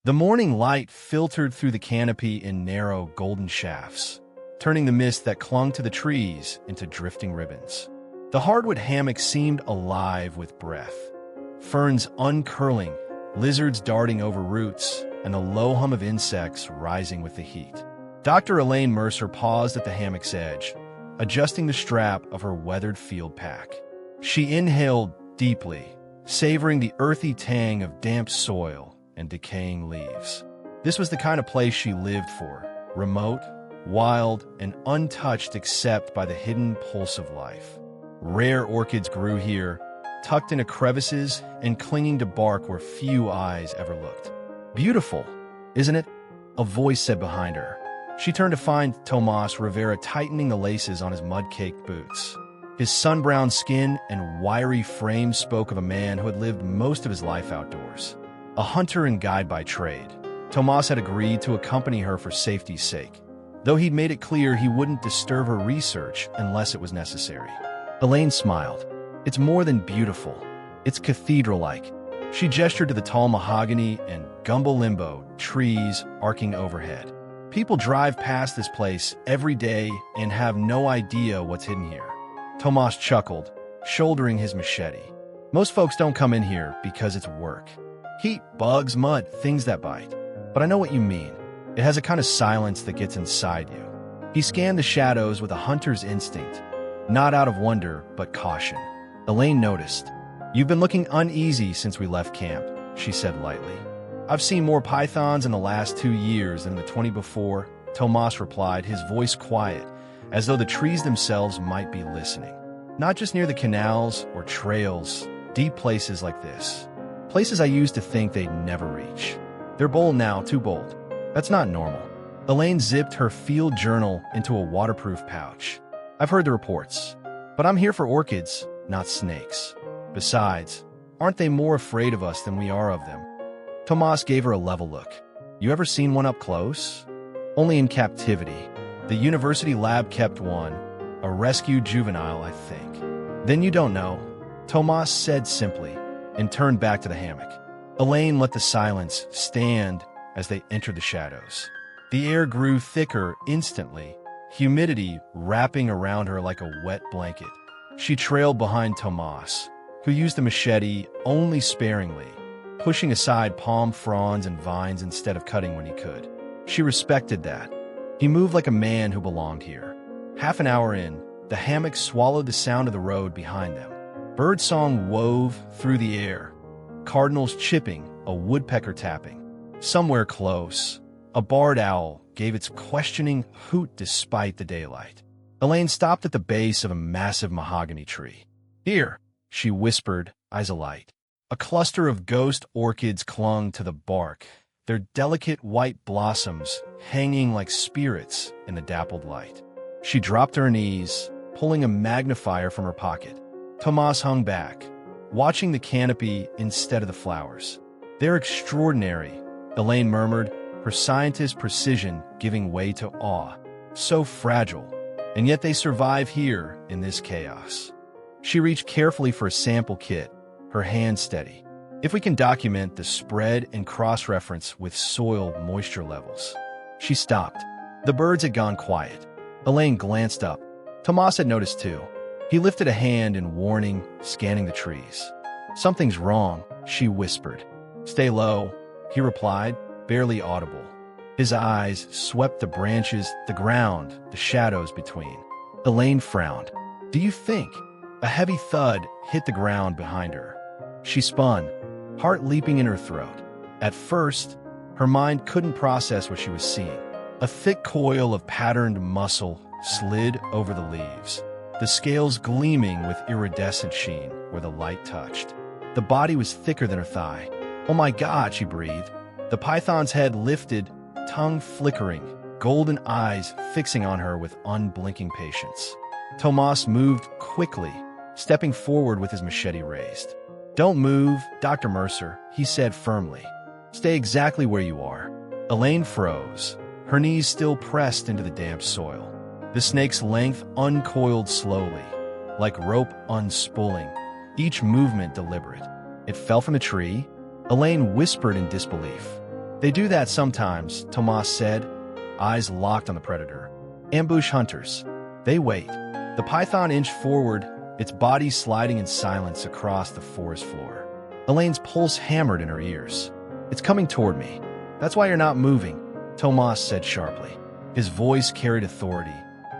The morning light filtered through the canopy in narrow golden shafts, turning the mist that clung to the trees into drifting ribbons. The hardwood hammock seemed alive with breath. Ferns uncurling, lizards darting over roots, and the low hum of insects rising with the heat. Dr. Elaine Mercer paused at the hammock's edge, adjusting the strap of her weathered field pack. She inhaled deeply, savoring the earthy tang of damp soil and decaying leaves. This was the kind of place she lived for, remote, wild, and untouched except by the hidden pulse of life. Rare orchids grew here, tucked into crevices and clinging to bark where few eyes ever looked. "Beautiful, isn't it?" a voice said behind her. She turned to find Tomas Rivera tightening the laces on his mud-caked boots. His sun-browned skin and wiry frame spoke of a man who had lived most of his life outdoors. A hunter and guide by trade, Tomas had agreed to accompany her for safety's sake, though he'd made it clear he wouldn't disturb her research unless it was necessary. Elaine smiled. "It's more than beautiful. It's cathedral-like." She gestured to the tall mahogany and gumbo limbo trees arcing overhead. "People drive past this place every day and have no idea what's hidden here." Tomas chuckled, shouldering his machete. "Most folks don't come in here because it's work. Heat, bugs, mud, things that bite. But I know what you mean. It has a kind of silence that gets inside you." He scanned the shadows with a hunter's instinct, not out of wonder, but caution. Elaine noticed. "You've been looking uneasy since we left camp," she said lightly. "I've seen more pythons in the last 2 years than the 20 before," Tomas replied, his voice quiet, as though the trees themselves might be listening. "Not just near the canals or trails, deep places like this. Places I used to think they'd never reach. They're bold now, too bold. That's not normal." Elaine zipped her field journal into a waterproof pouch. "I've heard the reports, but I'm here for orchids, not snakes. Besides, aren't they more afraid of us than we are of them?" Tomas gave her a level look. "You ever seen one up close?" "Only in captivity. The university lab kept one. A rescued juvenile, I think." "Then you don't know," Tomas said simply, and turned back to the hammock. Elaine let the silence stand as they entered the shadows. The air grew thicker instantly, humidity wrapping around her like a wet blanket. She trailed behind Tomas, who used the machete only sparingly, pushing aside palm fronds and vines instead of cutting when he could. She respected that. He moved like a man who belonged here. Half an hour in, the hammock swallowed the sound of the road behind them. Birdsong wove through the air, cardinals chipping, a woodpecker tapping. Somewhere close, a barred owl gave its questioning hoot despite the daylight. Elaine stopped at the base of a massive mahogany tree. "Here," she whispered, eyes alight. A cluster of ghost orchids clung to the bark, their delicate white blossoms hanging like spirits in the dappled light. She dropped to her knees, pulling a magnifier from her pocket. Tomas hung back, watching the canopy instead of the flowers. "They're extraordinary," Elaine murmured, her scientist precision giving way to awe. "So fragile, and yet they survive here in this chaos." She reached carefully for a sample kit, her hand steady. "If we can document the spread and cross-reference with soil moisture levels." She stopped. The birds had gone quiet. Elaine glanced up. Tomas had noticed too. He lifted a hand in warning, scanning the trees. "Something's wrong," she whispered. "Stay low," he replied, barely audible. His eyes swept the branches, the ground, the shadows between. Elaine frowned. "Do you think?" A heavy thud hit the ground behind her. She spun, heart leaping in her throat. At first, her mind couldn't process what she was seeing. A thick coil of patterned muscle slid over the leaves, the scales gleaming with iridescent sheen where the light touched. The body was thicker than her thigh. "Oh my God," she breathed. The python's head lifted, tongue flickering, golden eyes fixing on her with unblinking patience. Tomas moved quickly, stepping forward with his machete raised. "Don't move, Dr. Mercer," he said firmly. "Stay exactly where you are." Elaine froze, her knees still pressed into the damp soil. The snake's length uncoiled slowly, like rope unspooling, each movement deliberate. It fell from the tree. Elaine whispered in disbelief. They do that sometimes, Tomas said, eyes locked on the predator. Ambush hunters. They wait. The python inched forward, its body sliding in silence across the forest floor. Elaine's pulse hammered in her ears. It's coming toward me. That's why you're not moving, Tomas said sharply. His voice carried authority,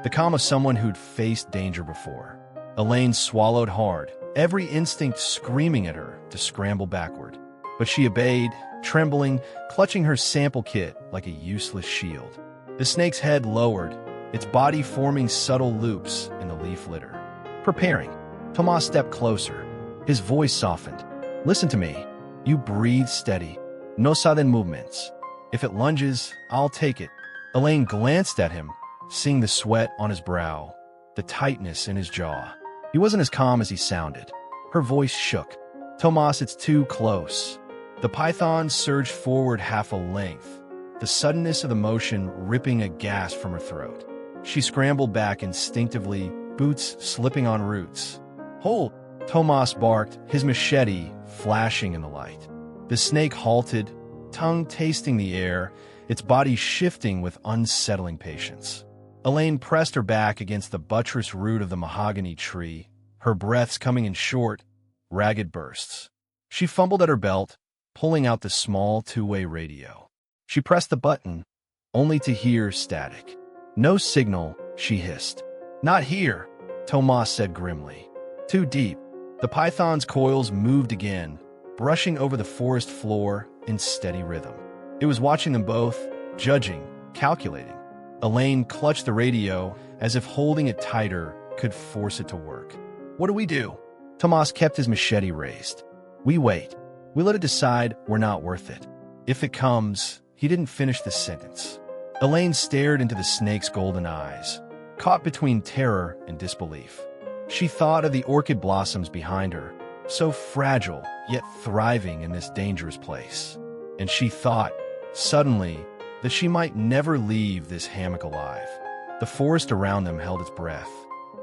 the calm of someone who'd faced danger before. Elaine swallowed hard, every instinct screaming at her to scramble backward. But she obeyed, trembling, clutching her sample kit like a useless shield. The snake's head lowered, its body forming subtle loops in the leaf litter. Preparing, Tomas stepped closer. His voice softened. Listen to me. You breathe steady. No sudden movements. If it lunges, I'll take it. Elaine glanced at him, seeing the sweat on his brow, the tightness in his jaw. He wasn't as calm as he sounded. Her voice shook. Tomas, it's too close. The python surged forward half a length, the suddenness of the motion ripping a gasp from her throat. She scrambled back instinctively, boots slipping on roots. Hold! Tomas barked, his machete flashing in the light. The snake halted, tongue tasting the air, its body shifting with unsettling patience. Elaine pressed her back against the buttress root of the mahogany tree, her breaths coming in short, ragged bursts. She fumbled at her belt, pulling out the small two-way radio. She pressed the button, only to hear static. No signal, she hissed. Not here, Tomas said grimly. Too deep. The python's coils moved again, brushing over the forest floor in steady rhythm. It was watching them both, judging, calculating. Elaine clutched the radio as if holding it tighter could force it to work. What do we do? Tomas kept his machete raised. We wait. We let it decide we're not worth it. If it comes, he didn't finish the sentence. Elaine stared into the snake's golden eyes, caught between terror and disbelief. She thought of the orchid blossoms behind her, so fragile yet thriving in this dangerous place. And she thought, suddenly, that she might never leave this hammock alive. The forest around them held its breath.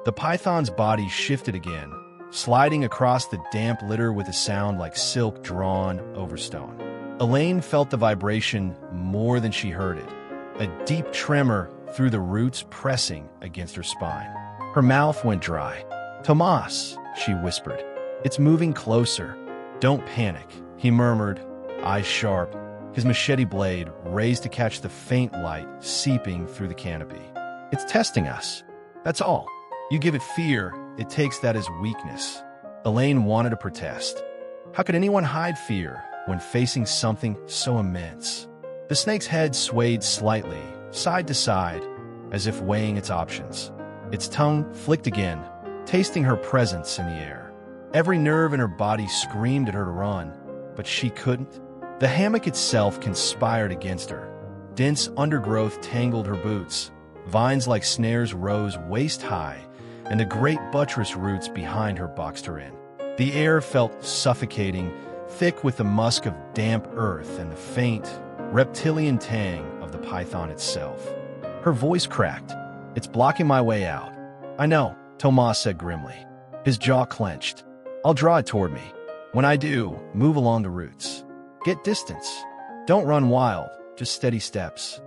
The python's body shifted again, sliding across the damp litter with a sound like silk drawn over stone. Elaine felt the vibration more than she heard it, a deep tremor through the roots pressing against her spine. Her mouth went dry. Tomas, she whispered. It's moving closer. Don't panic, he murmured, eyes sharp, his machete blade raised to catch the faint light seeping through the canopy. It's testing us. That's all. You give it fear, it takes that as weakness. Elaine wanted to protest. How could anyone hide fear when facing something so immense? The snake's head swayed slightly, side to side, as if weighing its options. Its tongue flicked again, tasting her presence in the air. Every nerve in her body screamed at her to run, but she couldn't. The hammock itself conspired against her. Dense undergrowth tangled her boots. Vines like snares rose waist-high, and the great buttress roots behind her boxed her in. The air felt suffocating, thick with the musk of damp earth and the faint, reptilian tang of the python itself. Her voice cracked. It's blocking my way out. I know, Tomas said grimly. His jaw clenched. I'll draw it toward me. When I do, move along the roots. Get distance. Don't run wild, just steady steps.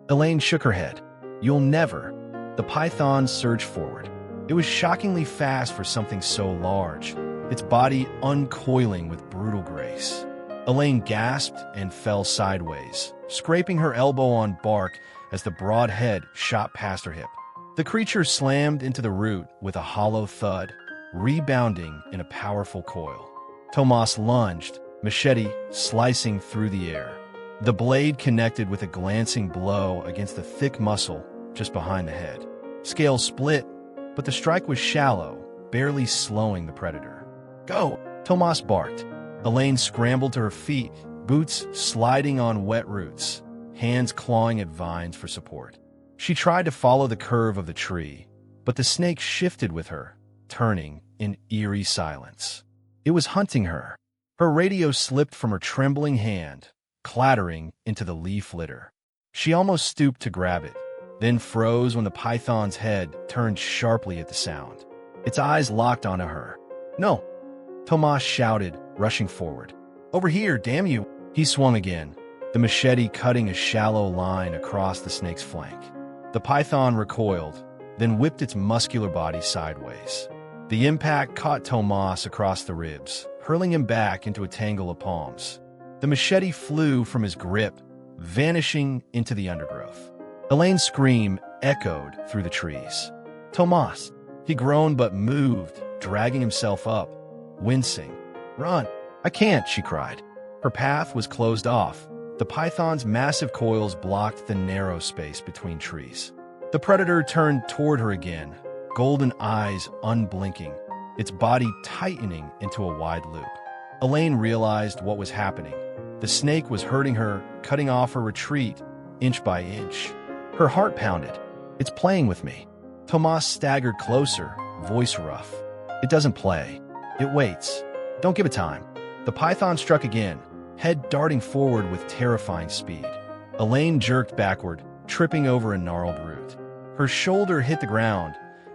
Elaine shook her head. You'll never. The python surged forward. It was shockingly fast for something so large, its body uncoiling with brutal grace. Elaine gasped and fell sideways, scraping her elbow on bark as the broad head shot past her hip. The creature slammed into the root with a hollow thud, rebounding in a powerful coil. Tomas lunged, machete slicing through the air. The blade connected with a glancing blow against the thick muscle just behind the head. Scales split, but the strike was shallow, barely slowing the predator. Go! Tomas barked. Elaine scrambled to her feet, boots sliding on wet roots, hands clawing at vines for support. She tried to follow the curve of the tree, but the snake shifted with her, turning in eerie silence. It was hunting her. Her radio slipped from her trembling hand, clattering into the leaf litter. She almost stooped to grab it, then froze when the python's head turned sharply at the sound. Its eyes locked onto her. No! Tomas shouted, rushing forward. Over here, damn you! He swung again. the machete cutting a shallow line across the snake's flank. The python recoiled, then whipped its muscular body sideways. The impact caught Tomas across the ribs, hurling him back into a tangle of palms. The machete flew from his grip, vanishing into the undergrowth. Elaine's scream echoed through the trees. Tomas! He groaned but moved, dragging himself up, wincing. "Run! I can't," she cried. Her path was closed off. The python's massive coils blocked the narrow space between trees. The predator turned toward her again, golden eyes unblinking, its body tightening into a wide loop. Elaine realized what was happening. The snake was hurting her, cutting off her retreat, inch by inch. Her heart pounded. "It's playing with me." Tomas staggered closer, voice rough. "It doesn't play. It waits. Don't give it time." The python struck again, head darting forward with terrifying speed. Elaine jerked backward, tripping over a gnarled root. Her shoulder hit the ground,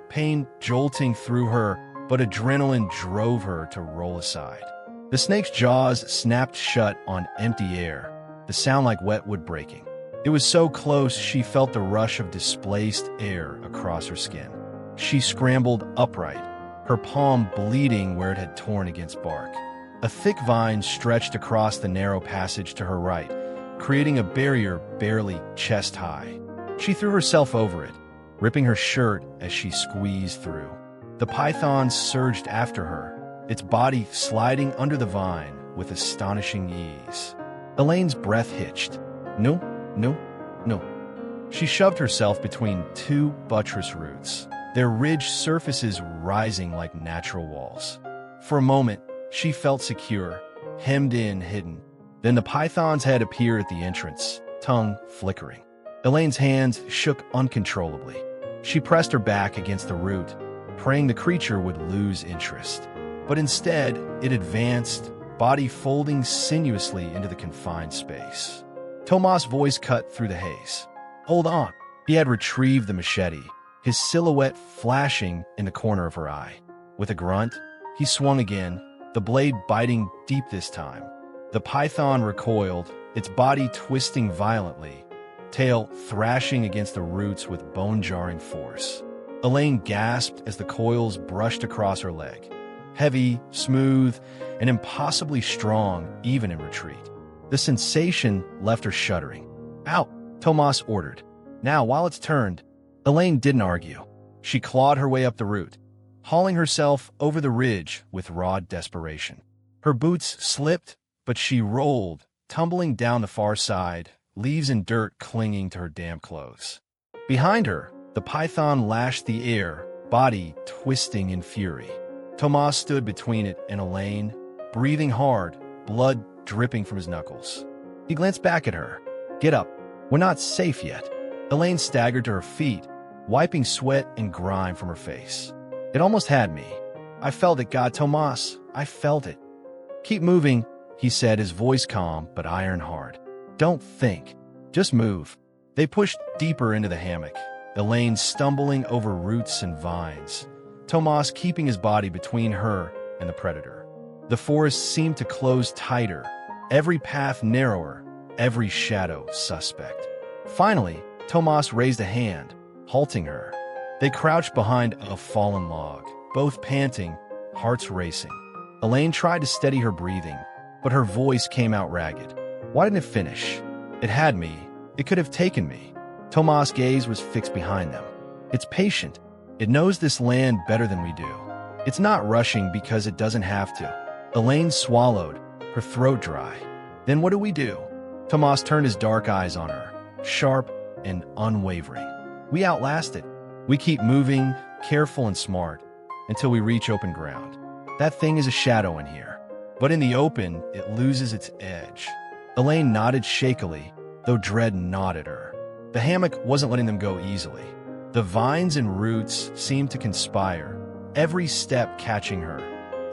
pain jolting through her, but adrenaline drove her to roll aside. The snake's jaws snapped shut on empty air, the sound like wet wood breaking. It was so close she felt the rush of displaced air across her skin. She scrambled upright, her palm bleeding where it had torn against bark. A thick vine stretched across the narrow passage to her right, creating a barrier barely chest-high. She threw herself over it, ripping her shirt as she squeezed through. The python surged after her, its body sliding under the vine with astonishing ease. Elaine's breath hitched. No, no, no. She shoved herself between two buttress roots, their ridged surfaces rising like natural walls. For a moment, she felt secure, hemmed in, hidden. Then the python's head appeared at the entrance, tongue flickering. Elaine's hands shook uncontrollably. She pressed her back against the root, praying the creature would lose interest. But instead, it advanced, body folding sinuously into the confined space. Tomas' voice cut through the haze. "Hold on." He had retrieved the machete, his silhouette flashing in the corner of her eye. With a grunt, he swung again, the blade biting deep this time. The python recoiled, its body twisting violently, tail thrashing against the roots with bone-jarring force. Elaine gasped as the coils brushed across her leg. Heavy, smooth, and impossibly strong even in retreat. The sensation left her shuddering. "Out!" Tomas ordered. Now, while it's turned, Elaine didn't argue. She clawed her way up the root, hauling herself over the ridge with raw desperation. Her boots slipped, but she rolled, tumbling down the far side, leaves and dirt clinging to her damp clothes. Behind her, the python lashed the air, body twisting in fury. Tomas stood between it and Elaine, breathing hard, blood dripping from his knuckles. He glanced back at her. "Get up. We're not safe yet." Elaine staggered to her feet, wiping sweat and grime from her face. "It almost had me. I felt it, God, Tomas. I felt it." "Keep moving," he said, his voice calm but iron hard. "Don't think. Just move." They pushed deeper into the hammock, Elaine stumbling over roots and vines, Tomas keeping his body between her and the predator. The forest seemed to close tighter, every path narrower, every shadow suspect. Finally, Tomas raised a hand, halting her. They crouched behind a fallen log, both panting, hearts racing. Elaine tried to steady her breathing, but her voice came out ragged. "Why didn't it finish? It had me. It could have taken me." Tomas' gaze was fixed behind them. "It's patient. It knows this land better than we do. It's not rushing because it doesn't have to." Elaine swallowed, her throat dry. "Then what do we do?" Tomas turned his dark eyes on her, sharp and unwavering. "We outlast it. We keep moving, careful and smart, until we reach open ground. That thing is a shadow in here. But in the open, it loses its edge." Elaine nodded shakily, though dread gnawed at her. The hammock wasn't letting them go easily. The vines and roots seemed to conspire, every step catching her,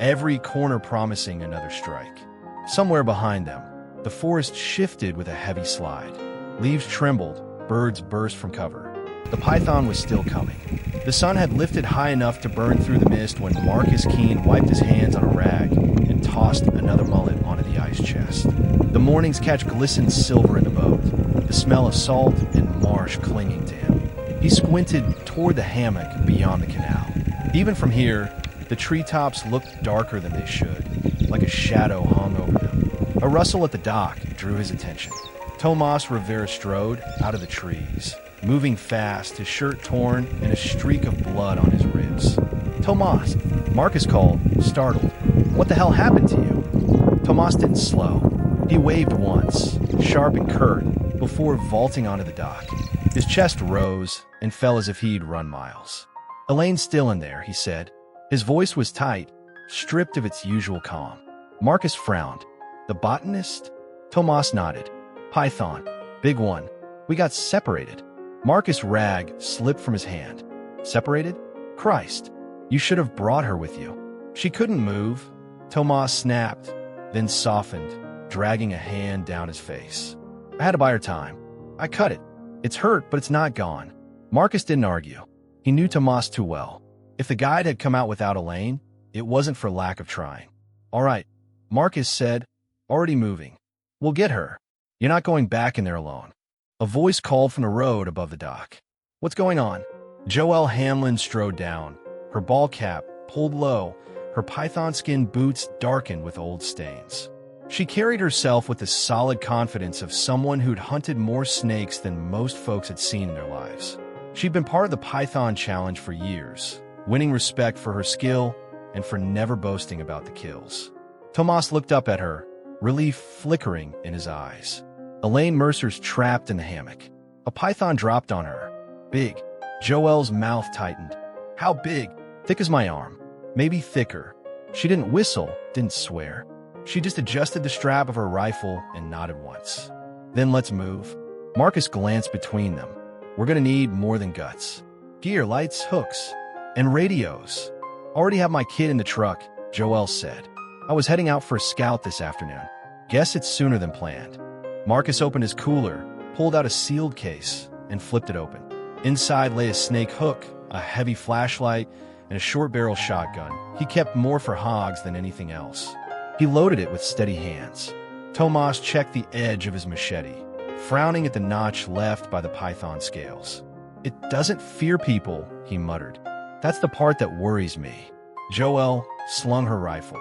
every corner promising another strike. Somewhere behind them, the forest shifted with a heavy slide. Leaves trembled, birds burst from cover. The python was still coming. The sun had lifted high enough to burn through the mist when Marcus Keene wiped his hands on a rag and tossed another mullet onto the ice chest. The morning's catch glistened silver in the boat, the smell of salt and marsh clinging to him. He squinted toward the hammock beyond the canal. Even from here, the treetops looked darker than they should, like a shadow hung over them. A rustle at the dock drew his attention. Tomas Rivera strode out of the trees, moving fast, his shirt torn and a streak of blood on his ribs. "Tomas," Marcus called, startled. "What the hell happened to you?" Tomas didn't slow. He waved once, sharp and curt, before vaulting onto the dock. His chest rose and fell as if he'd run miles. "Elaine's still in there," he said. His voice was tight, stripped of its usual calm. Marcus frowned. "The botanist?" Tomas nodded. "Python. Big one. We got separated." Marcus' rag slipped from his hand. "Separated? Christ. You should have brought her with you." "She couldn't move." Tomas snapped, then softened, dragging a hand down his face. "I had to buy her time. I cut it. It's hurt, but it's not gone." Marcus didn't argue. He knew Tomas too well. If the guide had come out without Elaine, it wasn't for lack of trying. "All right," Marcus said, already moving. "We'll get her. You're not going back in there alone." A voice called from the road above the dock. "What's going on?" Joelle Hamlin strode down, her ball cap pulled low, her python skin boots darkened with old stains. She carried herself with the solid confidence of someone who'd hunted more snakes than most folks had seen in their lives. She'd been part of the Python Challenge for years, winning respect for her skill and for never boasting about the kills. Tomas looked up at her, relief flickering in his eyes. Elaine Mercer's trapped in the hammock. A python dropped on her. Big. Joelle's mouth tightened. "How big?" "Thick as my arm. Maybe thicker." She didn't whistle, didn't swear. She just adjusted the strap of her rifle and nodded once. "Then let's move." Marcus glanced between them. "We're gonna need more than guts. Gear, lights, hooks, and radios." "Already have my kid in the truck," Joelle said. "I was heading out for a scout this afternoon. Guess it's sooner than planned." Marcus opened his cooler, pulled out a sealed case, and flipped it open. Inside lay a snake hook, a heavy flashlight, and a short-barrel shotgun. He kept more for hogs than anything else. He loaded it with steady hands. Tomas checked the edge of his machete, frowning at the notch left by the python scales. "It doesn't fear people," he muttered. "That's the part that worries me." Joelle slung her rifle.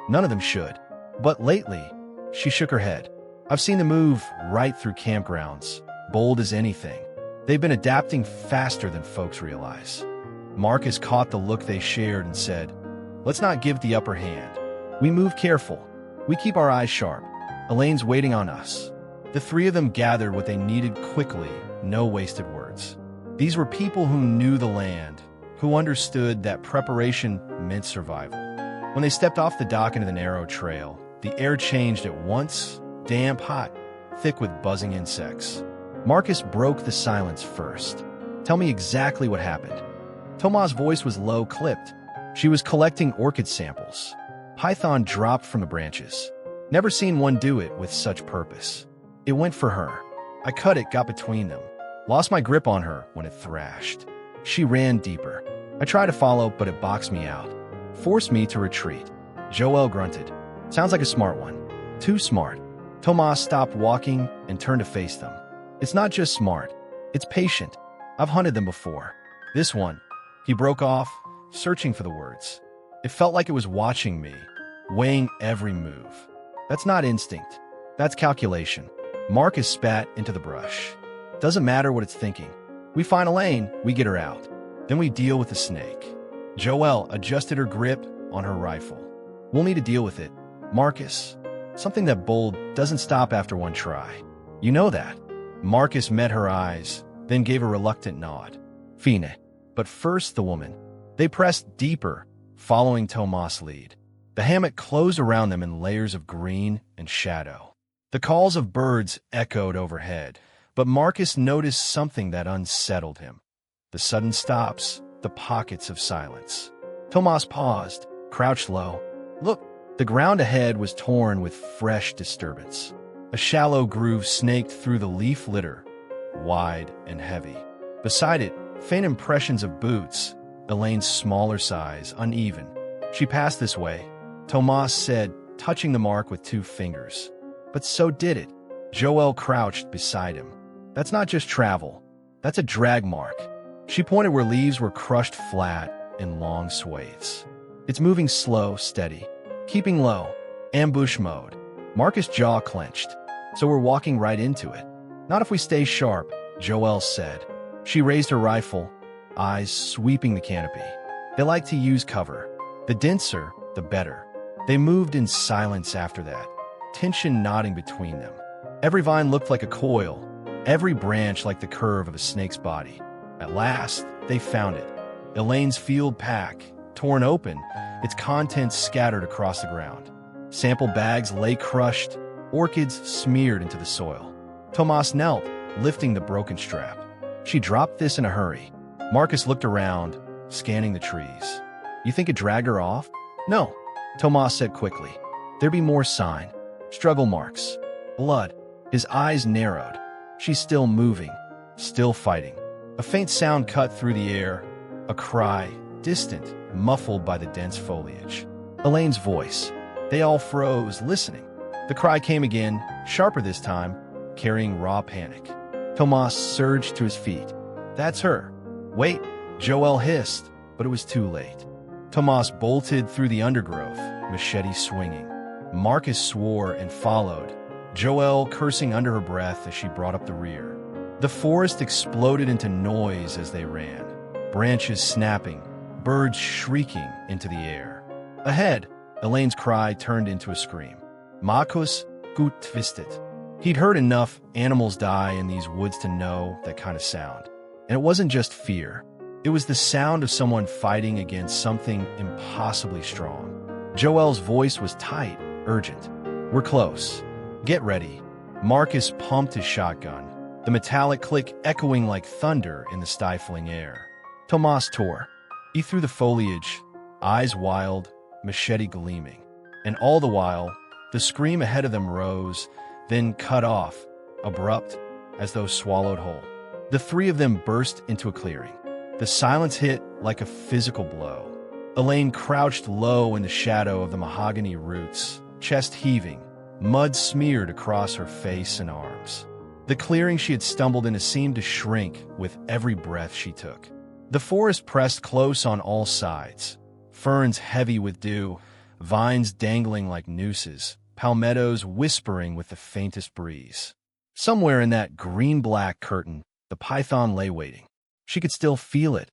"None of them should. But lately," she shook her head. "I've seen them move right through campgrounds, bold as anything. They've been adapting faster than folks realize." Marcus caught the look they shared and said, "Let's not give the upper hand. We move careful. We keep our eyes sharp. Elaine's waiting on us." The three of them gathered what they needed quickly, no wasted words. These were people who knew the land, who understood that preparation meant survival. When they stepped off the dock into the narrow trail, the air changed at once, damp, hot, thick with buzzing insects. Marcus broke the silence first. "Tell me exactly what happened." Tomas' voice was low-clipped. She was collecting orchid samples. Python dropped from the branches. Never seen one do it with such purpose. It went for her. I cut it, got between them. Lost my grip on her when it thrashed. She ran deeper. I tried to follow, but it boxed me out. Forced me to retreat. Joelle grunted. "Sounds like a smart one." "Too smart." Tomas stopped walking and turned to face them. "It's not just smart. It's patient. I've hunted them before. This one." He broke off, searching for the words. "It felt like it was watching me, weighing every move. That's not instinct. That's calculation." Marcus spat into the brush. "Doesn't matter what it's thinking. We find Elaine, we get her out. Then we deal with the snake." Joelle adjusted her grip on her rifle. "We'll need to deal with it, Marcus. Something that bold doesn't stop after one try. You know that." Marcus met her eyes, then gave a reluctant nod. "Fine. But first the woman." They pressed deeper, following Tomas' lead. The hammock closed around them in layers of green and shadow. The calls of birds echoed overhead, but Marcus noticed something that unsettled him. The sudden stops, the pockets of silence. Tomas paused, crouched low. Look, the ground ahead was torn with fresh disturbance. A shallow groove snaked through the leaf litter, wide and heavy. Beside it, faint impressions of boots, Elaine's smaller size, uneven. "She passed this way," Tomas said, touching the mark with 2 fingers. But so did it. Joelle crouched beside him. That's not just travel. That's a drag mark. She pointed where leaves were crushed flat in long swathes. It's moving slow, steady, keeping low, ambush mode. Marcus' jaw clenched. So we're walking right into it. Not if we stay sharp, Joelle said. She raised her rifle, eyes sweeping the canopy. They like to use cover. The denser, the better. They moved in silence after that, tension knotting between them. Every vine looked like a coil, every branch like the curve of a snake's body. At last, they found it. Elaine's field pack, torn open, its contents scattered across the ground. Sample bags lay crushed, orchids smeared into the soil. Tomas knelt, lifting the broken strap. She dropped this in a hurry. Marcus looked around, scanning the trees. You think it dragged her off? No, Tomas said quickly. There'd be more sign. Struggle marks. Blood. His eyes narrowed. She's still moving, still fighting. A faint sound cut through the air. A cry, distant, muffled by the dense foliage. Elaine's voice. They all froze, listening. The cry came again, sharper this time, carrying raw panic. Tomas surged to his feet. That's her. Wait, Joelle hissed, but it was too late. Tomas bolted through the undergrowth, machete swinging. Marcus swore and followed, Joelle cursing under her breath as she brought up the rear. The forest exploded into noise as they ran, branches snapping, birds shrieking into the air. Ahead, Elaine's cry turned into a scream. Marcus gut twisted. He'd heard enough animals die in these woods to know that kind of sound. And it wasn't just fear. It was the sound of someone fighting against something impossibly strong. Joelle's voice was tight, urgent. We're close. Get ready. Marcus pumped his shotgun, the metallic click echoing like thunder in the stifling air. Tomas tore. He threw the foliage, eyes wild, machete gleaming. And all the while, the scream ahead of them rose, then cut off, abrupt, as though swallowed whole. The three of them burst into a clearing. The silence hit like a physical blow. Elaine crouched low in the shadow of the mahogany roots, chest heaving, mud smeared across her face and arms. The clearing she had stumbled into seemed to shrink with every breath she took. The forest pressed close on all sides, ferns heavy with dew, vines dangling like nooses, palmettos whispering with the faintest breeze. Somewhere in that green-black curtain, the python lay waiting. She could still feel it,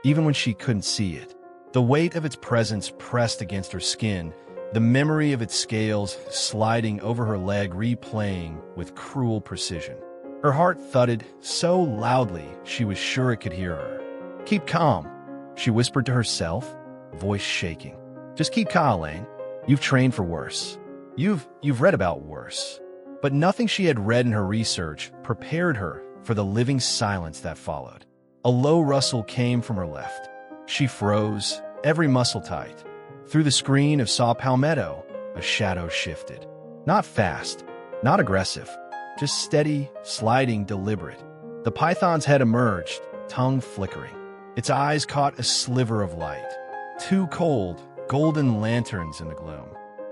even when she couldn't see it. The weight of its presence pressed against her skin, the memory of its scales sliding over her leg replaying with cruel precision. Her heart thudded so loudly she was sure it could hear her. Keep calm, she whispered to herself, voice shaking. Just keep calm, Elaine. You've trained for worse. You've read about worse. But nothing she had read in her research prepared her for the living silence that followed. A low rustle came from her left. She froze, every muscle tight. Through the screen of saw palmetto, a shadow shifted. Not fast, not aggressive, just steady, sliding, deliberate. The python's head emerged, tongue flickering. Its eyes caught a sliver of light. Two cold, golden lanterns in the gloom.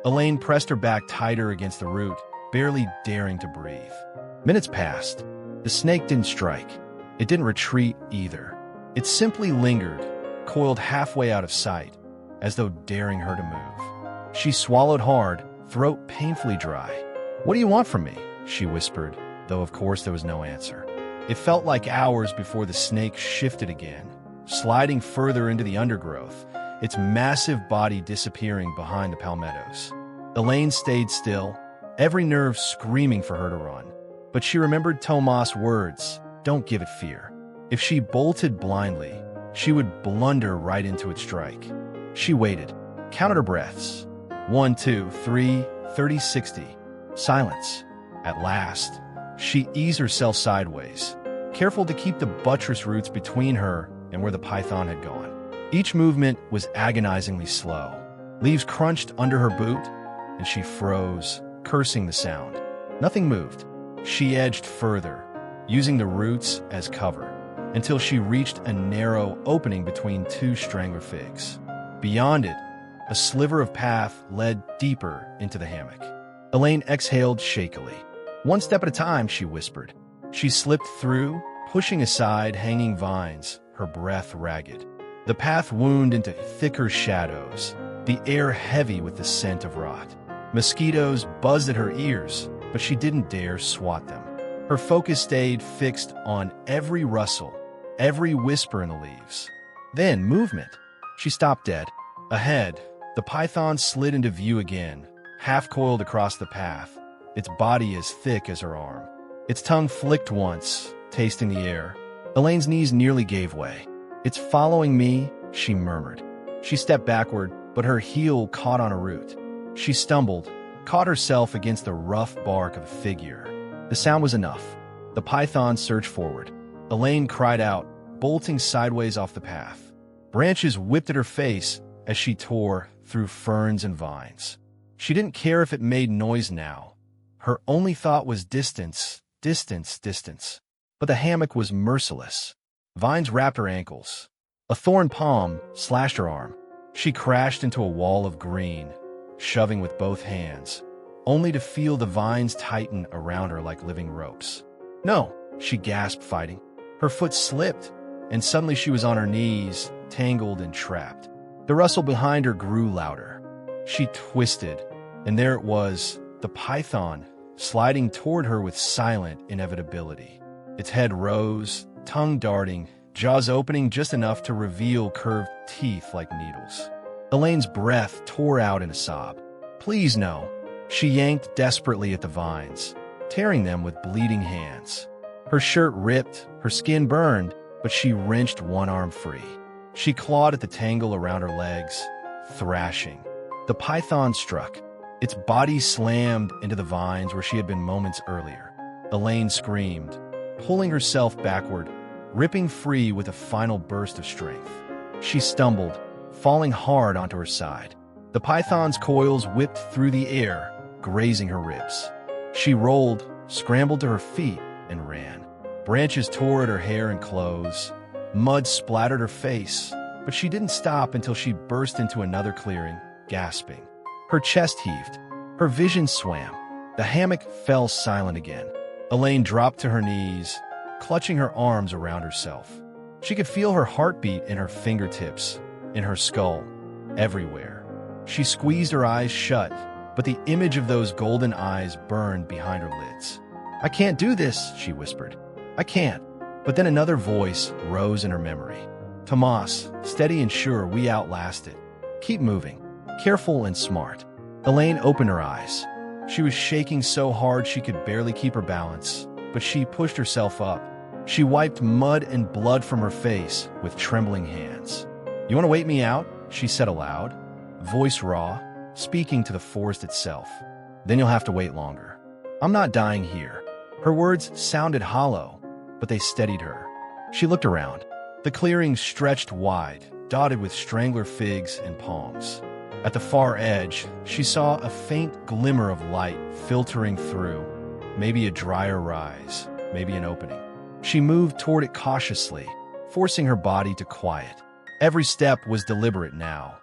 Elaine pressed her back tighter against the root, barely daring to breathe. Minutes passed. The snake didn't strike. It didn't retreat either. It simply lingered, coiled halfway out of sight, as though daring her to move. She swallowed hard, throat painfully dry. What do you want from me? She whispered, though of course there was no answer. It felt like hours before the snake shifted again, sliding further into the undergrowth, its massive body disappearing behind the palmettos. Elaine stayed still, every nerve screaming for her to run. But she remembered Tomas' words, don't give it fear. If she bolted blindly, she would blunder right into its strike. She waited, counted her breaths. 1, 2, 3, 30, 60. Silence. At last, she eased herself sideways, careful to keep the buttress roots between her and where the python had gone. Each movement was agonizingly slow. Leaves crunched under her boot, and she froze, cursing the sound. Nothing moved. She edged further, using the roots as cover, until she reached a narrow opening between two strangler figs. Beyond it, a sliver of path led deeper into the hammock. Elaine exhaled shakily. "One step at a time," she whispered. She slipped through, pushing aside hanging vines, her breath ragged. The path wound into thicker shadows, the air heavy with the scent of rot. Mosquitoes buzzed at her ears, but she didn't dare swat them. Her focus stayed fixed on every rustle, every whisper in the leaves. Then, movement. She stopped dead. Ahead, the python slid into view again, half-coiled across the path, its body as thick as her arm. Its tongue flicked once, tasting the air. Elaine's knees nearly gave way. "It's following me," she murmured. She stepped backward, but her heel caught on a root. She stumbled, caught herself against the rough bark of a figure. The sound was enough. The python surged forward. Elaine cried out, bolting sideways off the path. Branches whipped at her face as she tore through ferns and vines. She didn't care if it made noise now. Her only thought was distance, distance, distance. But the hammock was merciless. Vines wrapped her ankles. A thorn palm slashed her arm. She crashed into a wall of green, shoving with both hands, only to feel the vines tighten around her like living ropes. "No," she gasped, fighting. Her foot slipped, and suddenly she was on her knees, tangled and trapped. The rustle behind her grew louder. She twisted, and there it was, the python, sliding toward her with silent inevitability. Its head rose, tongue darting, jaws opening just enough to reveal curved teeth like needles. Elaine's breath tore out in a sob. "Please, no." She yanked desperately at the vines, tearing them with bleeding hands. Her shirt ripped, her skin burned, but she wrenched one arm free. She clawed at the tangle around her legs, thrashing. The python struck. Its body slammed into the vines where she had been moments earlier. Elaine screamed, pulling herself backward, ripping free with a final burst of strength. She stumbled, falling hard onto her side. The python's coils whipped through the air, grazing her ribs. She rolled, scrambled to her feet, and ran. Branches tore at her hair and clothes. Mud splattered her face, but she didn't stop until she burst into another clearing, gasping. Her chest heaved. Her vision swam. The hammock fell silent again. Elaine dropped to her knees, clutching her arms around herself. She could feel her heartbeat in her fingertips, in her skull, everywhere. She squeezed her eyes shut, but the image of those golden eyes burned behind her lids. "I can't do this," she whispered. "I can't." But then another voice rose in her memory. "Tomas, steady and sure, we outlast it. Keep moving, careful and smart." Elaine opened her eyes. She was shaking so hard she could barely keep her balance, but she pushed herself up. She wiped mud and blood from her face with trembling hands. "You want to wait me out?" she said aloud, voice raw, speaking to the forest itself. "Then you'll have to wait longer. I'm not dying here." Her words sounded hollow, but they steadied her. She looked around. The clearing stretched wide, dotted with strangler figs and palms. At the far edge, she saw a faint glimmer of light filtering through, maybe a drier rise, maybe an opening. She moved toward it cautiously, forcing her body to quiet. Every step was deliberate now,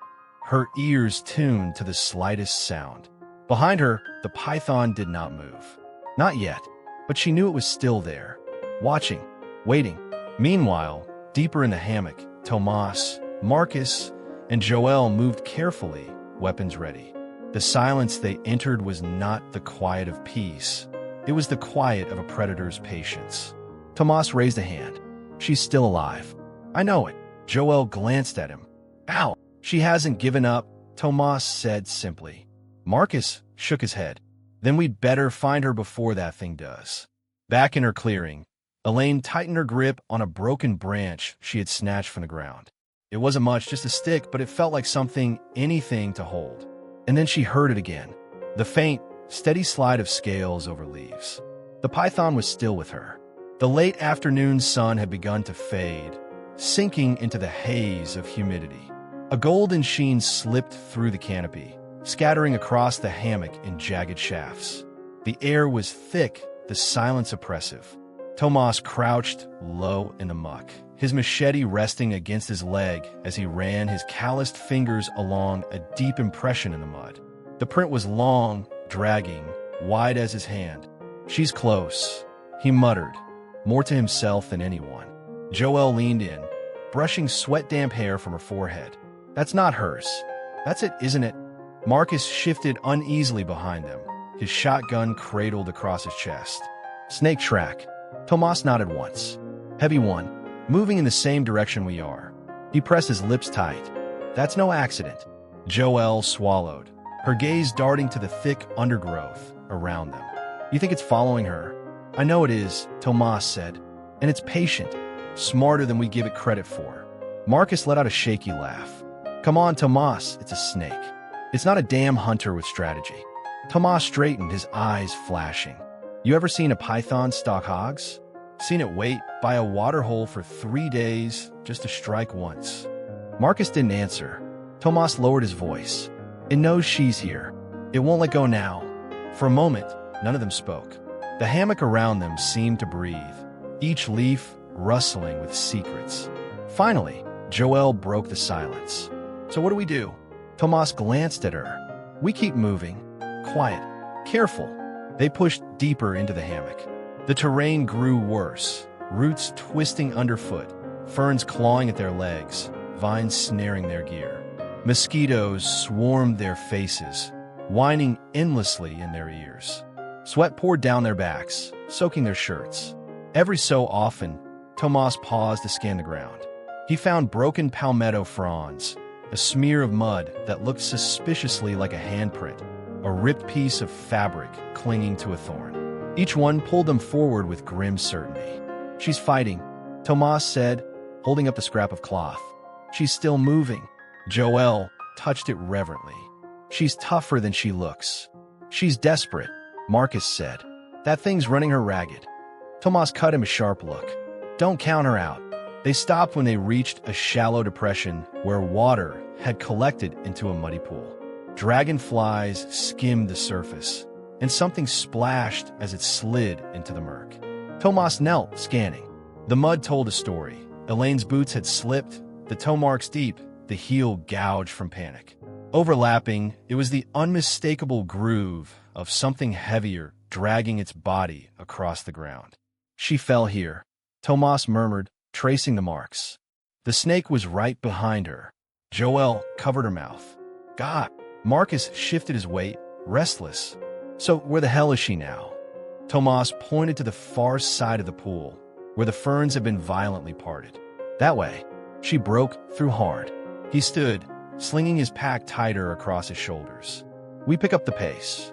her ears tuned to the slightest sound. Behind her, the python did not move. Not yet, but she knew it was still there, watching, waiting. Meanwhile, deeper in the hammock, Tomas, Marcus, and Joel moved carefully, weapons ready. The silence they entered was not the quiet of peace. It was the quiet of a predator's patience. Tomas raised a hand. "She's still alive." "I know it." Joel glanced at him. "Ow, she hasn't given up," Tomas said simply. Marcus shook his head. "Then we'd better find her before that thing does." Back in her clearing, Elaine tightened her grip on a broken branch she had snatched from the ground. It wasn't much, just a stick, but it felt like something, anything to hold. And then she heard it again, the faint, steady slide of scales over leaves. The python was still with her. The late afternoon sun had begun to fade, sinking into the haze of humidity. A golden sheen slipped through the canopy, scattering across the hammock in jagged shafts. The air was thick, the silence oppressive. Tomas crouched low in the muck, his machete resting against his leg as he ran his calloused fingers along a deep impression in the mud. The print was long, dragging, wide as his hand. "She's close," he muttered, more to himself than anyone. Joelle leaned in, brushing sweat-damp hair from her forehead. "That's not hers. That's it, isn't it?" Marcus shifted uneasily behind them, his shotgun cradled across his chest. "Snake track." Tomas nodded once. "Heavy one, moving in the same direction we are." He pressed his lips tight. "That's no accident." Joelle swallowed, her gaze darting to the thick undergrowth around them. "You think it's following her?" "I know it is," Tomas said. "And it's patient, smarter than we give it credit for." Marcus let out a shaky laugh. "Come on, Tomas, it's a snake. It's not a damn hunter with strategy." Tomas straightened, his eyes flashing. "You ever seen a python stalk hogs? Seen it wait by a waterhole for 3 days just to strike once?" Marcus didn't answer. Tomas lowered his voice. "It knows she's here. It won't let go now." For a moment, none of them spoke. The hammock around them seemed to breathe, each leaf rustling with secrets. Finally, Joelle broke the silence. "So what do we do?" Tomas glanced at her. "We keep moving. Quiet. Careful." They pushed deeper into the hammock. The terrain grew worse, roots twisting underfoot, ferns clawing at their legs, vines snaring their gear. Mosquitoes swarmed their faces, whining endlessly in their ears. Sweat poured down their backs, soaking their shirts. Every so often, Tomas paused to scan the ground. He found broken palmetto fronds, a smear of mud that looked suspiciously like a handprint, a ripped piece of fabric clinging to a thorn. Each one pulled them forward with grim certainty. "She's fighting," Tomas said, holding up the scrap of cloth. "She's still moving." Joelle touched it reverently. "She's tougher than she looks." "She's desperate," Marcus said. "That thing's running her ragged." Tomas cut him a sharp look. "Don't count her out." They stopped when they reached a shallow depression where water had collected into a muddy pool. Dragonflies skimmed the surface, and something splashed as it slid into the murk. Tomas knelt, scanning. The mud told a story. Elaine's boots had slipped, the toe marks deep, the heel gouged from panic. Overlapping, it was the unmistakable groove of something heavier dragging its body across the ground. "She fell here," Tomas murmured, tracing the marks. The snake was right behind her. Joelle covered her mouth. "God!" Marcus shifted his weight, restless. "So where the hell is she now?" Tomas pointed to the far side of the pool, where the ferns had been violently parted. "That way." She broke through hard. He stood, slinging his pack tighter across his shoulders. "We pick up the pace."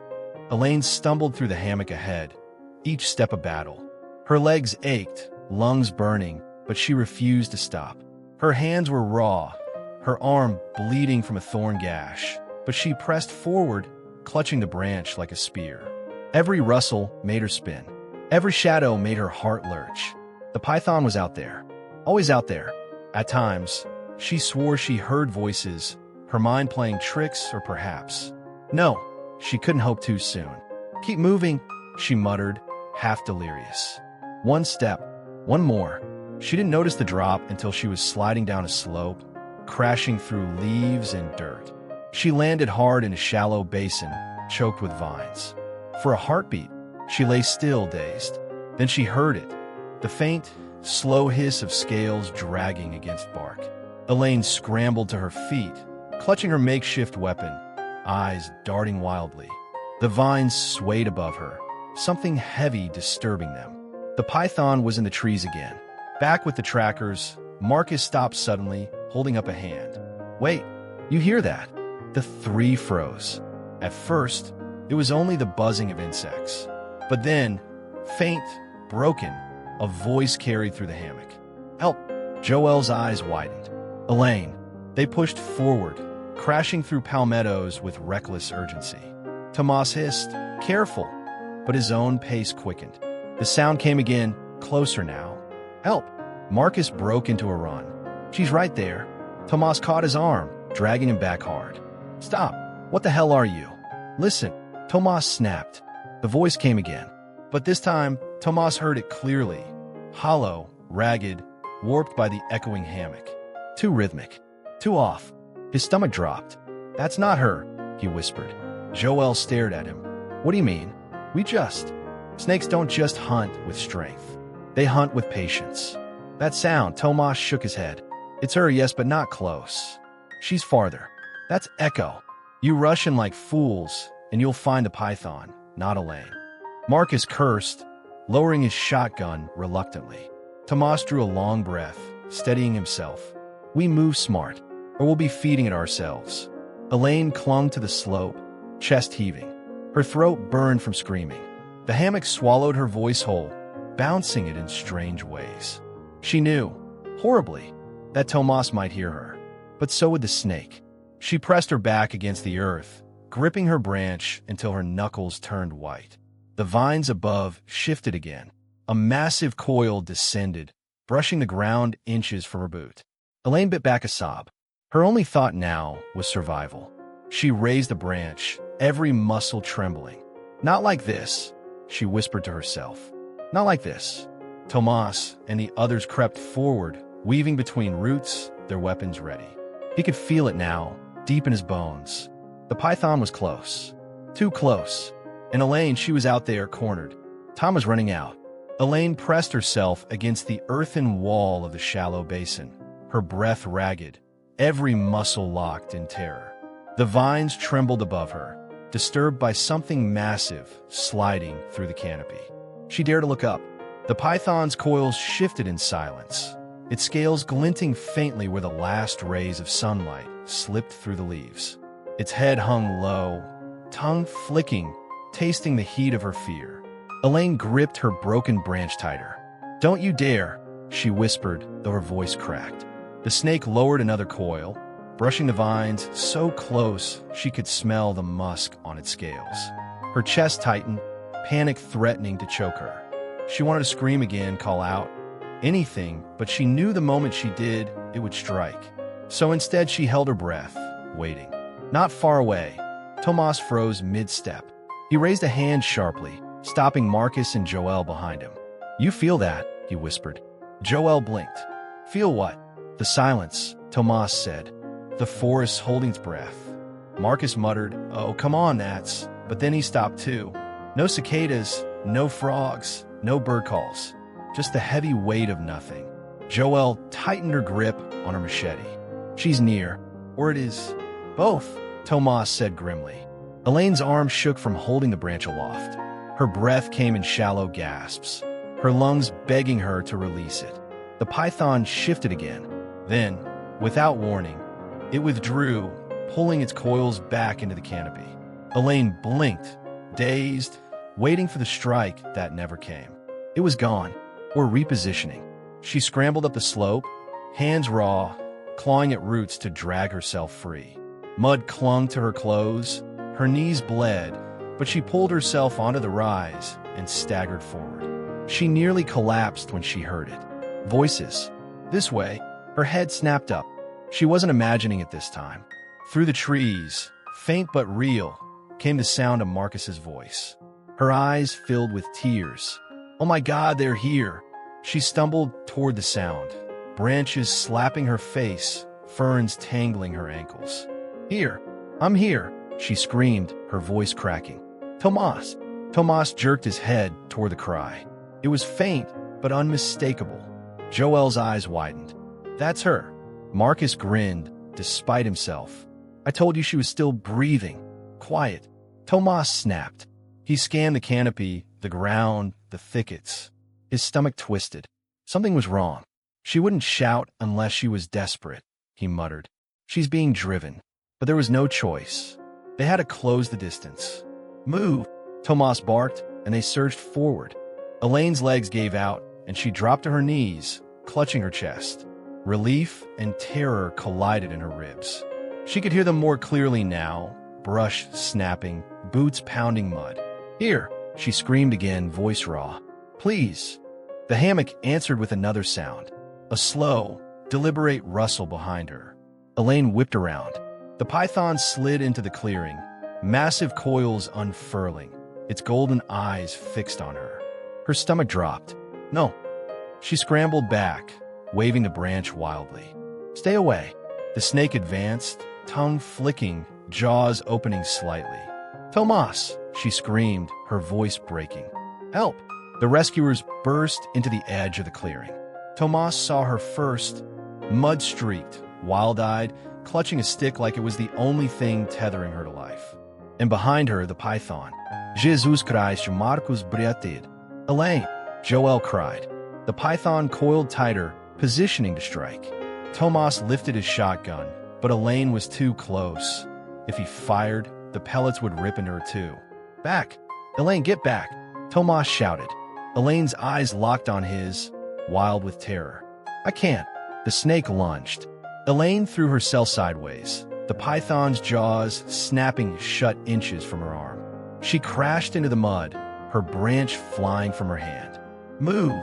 Elaine stumbled through the hammock ahead, each step a battle. Her legs ached, lungs burning, but she refused to stop. Her hands were raw, her arm bleeding from a thorn gash, but she pressed forward, clutching the branch like a spear. Every rustle made her spin. Every shadow made her heart lurch. The python was out there, always out there. At times, she swore she heard voices, her mind playing tricks, or perhaps. No, she couldn't hope too soon. "Keep moving," she muttered, half delirious. One step, one more. She didn't notice the drop until she was sliding down a slope, crashing through leaves and dirt. She landed hard in a shallow basin, choked with vines. For a heartbeat, she lay still, dazed. Then she heard it, the faint, slow hiss of scales dragging against bark. Elaine scrambled to her feet, clutching her makeshift weapon, eyes darting wildly. The vines swayed above her, something heavy disturbing them. The python was in the trees again. Back with the trackers, Marcus stopped suddenly, holding up a hand. "Wait, you hear that?" The three froze. At first, it was only the buzzing of insects. But then, faint, broken, a voice carried through the hammock. "Help!" Joelle's eyes widened. "Elaine." They pushed forward, crashing through palmettos with reckless urgency. Tomas hissed, "Careful!" But his own pace quickened. The sound came again, closer now. "Help!" Marcus broke into a run. "She's right there." Tomas caught his arm, dragging him back hard. "Stop! What the hell are you?" "Listen!" Tomas snapped. The voice came again. But this time, Tomas heard it clearly. Hollow, ragged, warped by the echoing hammock. Too rhythmic. Too off. His stomach dropped. "That's not her," he whispered. Joelle stared at him. "What do you mean?" Snakes don't just hunt with strength. They hunt with patience. That sound, Tomas shook his head. It's her, yes, but not close. She's farther. That's Echo. You rush in like fools, and you'll find the python, not Elaine. Marcus cursed, lowering his shotgun reluctantly. Tomas drew a long breath, steadying himself. We move smart, or we'll be feeding it ourselves. Elaine clung to the slope, chest heaving. Her throat burned from screaming. The hammock swallowed her voice whole, bouncing it in strange ways. She knew, horribly, that Tomas might hear her, but so would the snake. She pressed her back against the earth, gripping her branch until her knuckles turned white. The vines above shifted again. A massive coil descended, brushing the ground inches from her boot. Elaine bit back a sob. Her only thought now was survival. She raised a branch, every muscle trembling. Not like this, she whispered to herself. Not like this. Tomas and the others crept forward, weaving between roots, their weapons ready. He could feel it now, deep in his bones. The python was close. Too close. And Elaine, she was out there, cornered. Time was running out. Elaine pressed herself against the earthen wall of the shallow basin, her breath ragged, every muscle locked in terror. The vines trembled above her, disturbed by something massive sliding through the canopy. She dared to look up. The python's coils shifted in silence, its scales glinting faintly where the last rays of sunlight slipped through the leaves. Its head hung low, tongue flicking, tasting the heat of her fear. Elaine gripped her broken branch tighter. "Don't you dare," she whispered, though her voice cracked. The snake lowered another coil, brushing the vines so close she could smell the musk on its scales. Her chest tightened, panic threatening to choke her. She wanted to scream again, call out, anything, but she knew the moment she did, it would strike. So instead she held her breath, waiting. Not far away, Tomas froze mid-step. He raised a hand sharply, stopping Marcus and Joel behind him. "You feel that?" he whispered. Joel blinked. "Feel what?" "The silence," Tomas said. "The forest holding its breath." Marcus muttered, "Oh, come on, Nats." But then he stopped too. No cicadas, no frogs, no bird calls. Just the heavy weight of nothing. Joel tightened her grip on her machete. "She's near. Or it is both," Tomas said grimly. Elaine's arm shook from holding the branch aloft. Her breath came in shallow gasps, her lungs begging her to release it. The python shifted again. Then, without warning, it withdrew, pulling its coils back into the canopy. Elaine blinked, dazed, waiting for the strike that never came. It was gone, or repositioning. She scrambled up the slope, hands raw, clawing at roots to drag herself free. Mud clung to her clothes, her knees bled, but she pulled herself onto the rise and staggered forward. She nearly collapsed when she heard it. Voices. This way. Her head snapped up. She wasn't imagining it this time. Through the trees, faint but real, came the sound of Marcus's voice. Her eyes filled with tears. "Oh my God, they're here!" She stumbled toward the sound, branches slapping her face, ferns tangling her ankles. "Here! I'm here!" she screamed, her voice cracking. "Tomas!" Tomas jerked his head toward the cry. It was faint, but unmistakable. Joel's eyes widened. "That's her." Marcus grinned, despite himself. "I told you she was still breathing. Quiet." Tomas snapped. He scanned the canopy, the ground, the thickets. His stomach twisted. Something was wrong. She wouldn't shout unless she was desperate, he muttered. She's being driven. But there was no choice. They had to close the distance. "Move!" Tomas barked, and they surged forward. Elaine's legs gave out, and she dropped to her knees, clutching her chest. Relief and terror collided in her ribs. She could hear them more clearly now, brush snapping, boots pounding mud. "Here!" she screamed again, voice raw. "Please!" The hammock answered with another sound, a slow, deliberate rustle behind her. Elaine whipped around. The python slid into the clearing, massive coils unfurling, its golden eyes fixed on her. Her stomach dropped. "No." She scrambled back, waving the branch wildly. "Stay away." The snake advanced, tongue flicking, jaws opening slightly. "Tomas!" she screamed, her voice breaking. Help! The rescuers burst into the edge of the clearing. Tomas saw her first, mud-streaked, wild-eyed, clutching a stick like it was the only thing tethering her to life. And behind her, the python. Jesus Christ, Marcus Briatid. Elaine, Joel cried. The python coiled tighter, positioning to strike. Tomas lifted his shotgun, but Elaine was too close. If he fired, the pellets would rip into her too. Back! Elaine, get back! Tomas shouted. Elaine's eyes locked on his, wild with terror. I can't. The snake lunged. Elaine threw herself sideways, the python's jaws snapping shut inches from her arm. She crashed into the mud, her branch flying from her hand. Move!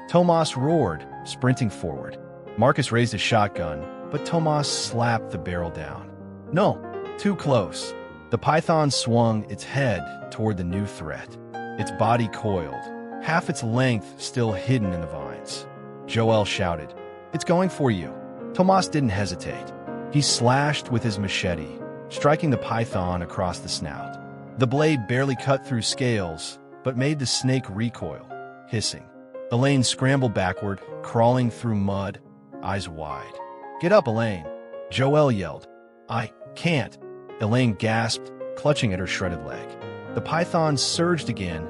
Tomas roared, sprinting forward. Marcus raised his shotgun, but Tomas slapped the barrel down. No, too close. The python swung its head toward the new threat. Its body coiled, half its length still hidden in the vines. Joel shouted, It's going for you. Tomas didn't hesitate. He slashed with his machete, striking the python across the snout. The blade barely cut through scales, but made the snake recoil, hissing. Elaine scrambled backward, crawling through mud, eyes wide. Get up, Elaine! Joel yelled. I can't. Elaine gasped, clutching at her shredded leg. The python surged again,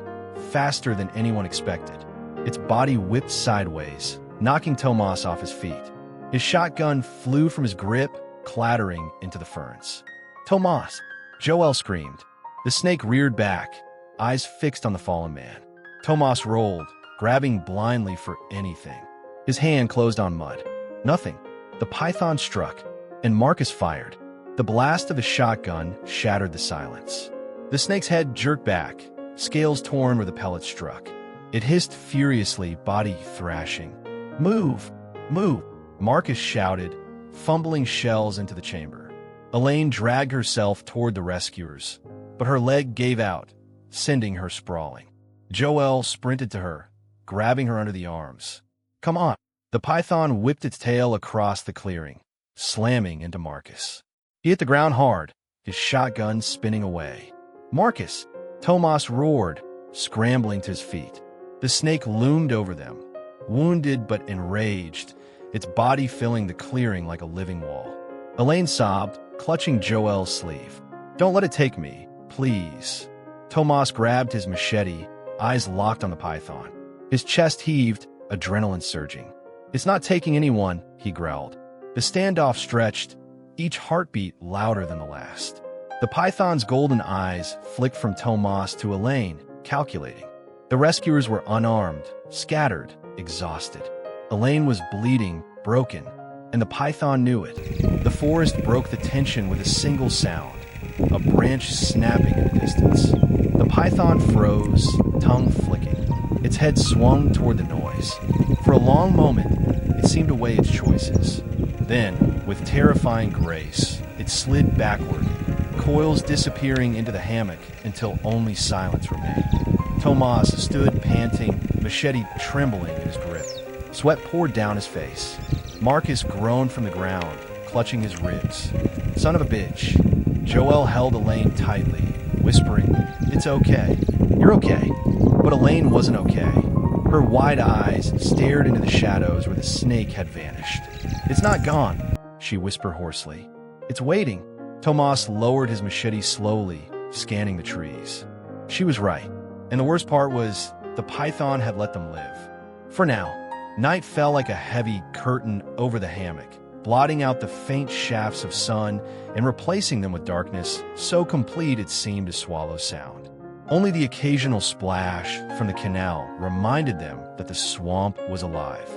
faster than anyone expected. Its body whipped sideways, knocking Tomas off his feet. His shotgun flew from his grip, clattering into the ferns. Tomas! Joel screamed. The snake reared back, eyes fixed on the fallen man. Tomas rolled, grabbing blindly for anything. His hand closed on mud. Nothing. The python struck, and Marcus fired. The blast of his shotgun shattered the silence. The snake's head jerked back, scales torn where the pellet struck. It hissed furiously, body thrashing. Move! Move! Marcus shouted, fumbling shells into the chamber. Elaine dragged herself toward the rescuers, but her leg gave out, sending her sprawling. Joel sprinted to her, grabbing her under the arms. Come on! The python whipped its tail across the clearing, slamming into Marcus. He hit the ground hard, his shotgun spinning away. Marcus! Tomas roared, scrambling to his feet. The snake loomed over them, wounded but enraged, its body filling the clearing like a living wall. Elaine sobbed, clutching Joel's sleeve. Don't let it take me, please. Tomas grabbed his machete, eyes locked on the python. His chest heaved, adrenaline surging. It's not taking anyone, he growled. The standoff stretched, each heartbeat louder than the last. The python's golden eyes flicked from Tomas to Elaine, calculating. The rescuers were unarmed, scattered, exhausted. Elaine was bleeding, broken, and the python knew it. The forest broke the tension with a single sound, a branch snapping in the distance. The python froze, tongue flicking. Its head swung toward the noise. For a long moment, it seemed to weigh its choices. Then, with terrifying grace, it slid backward, coils disappearing into the hammock until only silence remained. Tomas stood panting, machete trembling in his grip. Sweat poured down his face. Marcus groaned from the ground, clutching his ribs. Son of a bitch. Joel held Elaine tightly, whispering, It's okay. You're okay. But Elaine wasn't okay. Her wide eyes stared into the shadows where the snake had vanished. It's not gone, she whispered hoarsely. It's waiting. Tomas lowered his machete slowly, scanning the trees. She was right. And the worst part was, the python had let them live. For now. Night fell like a heavy curtain over the hammock, blotting out the faint shafts of sun and replacing them with darkness so complete it seemed to swallow sound. Only the occasional splash from the canal reminded them that the swamp was alive.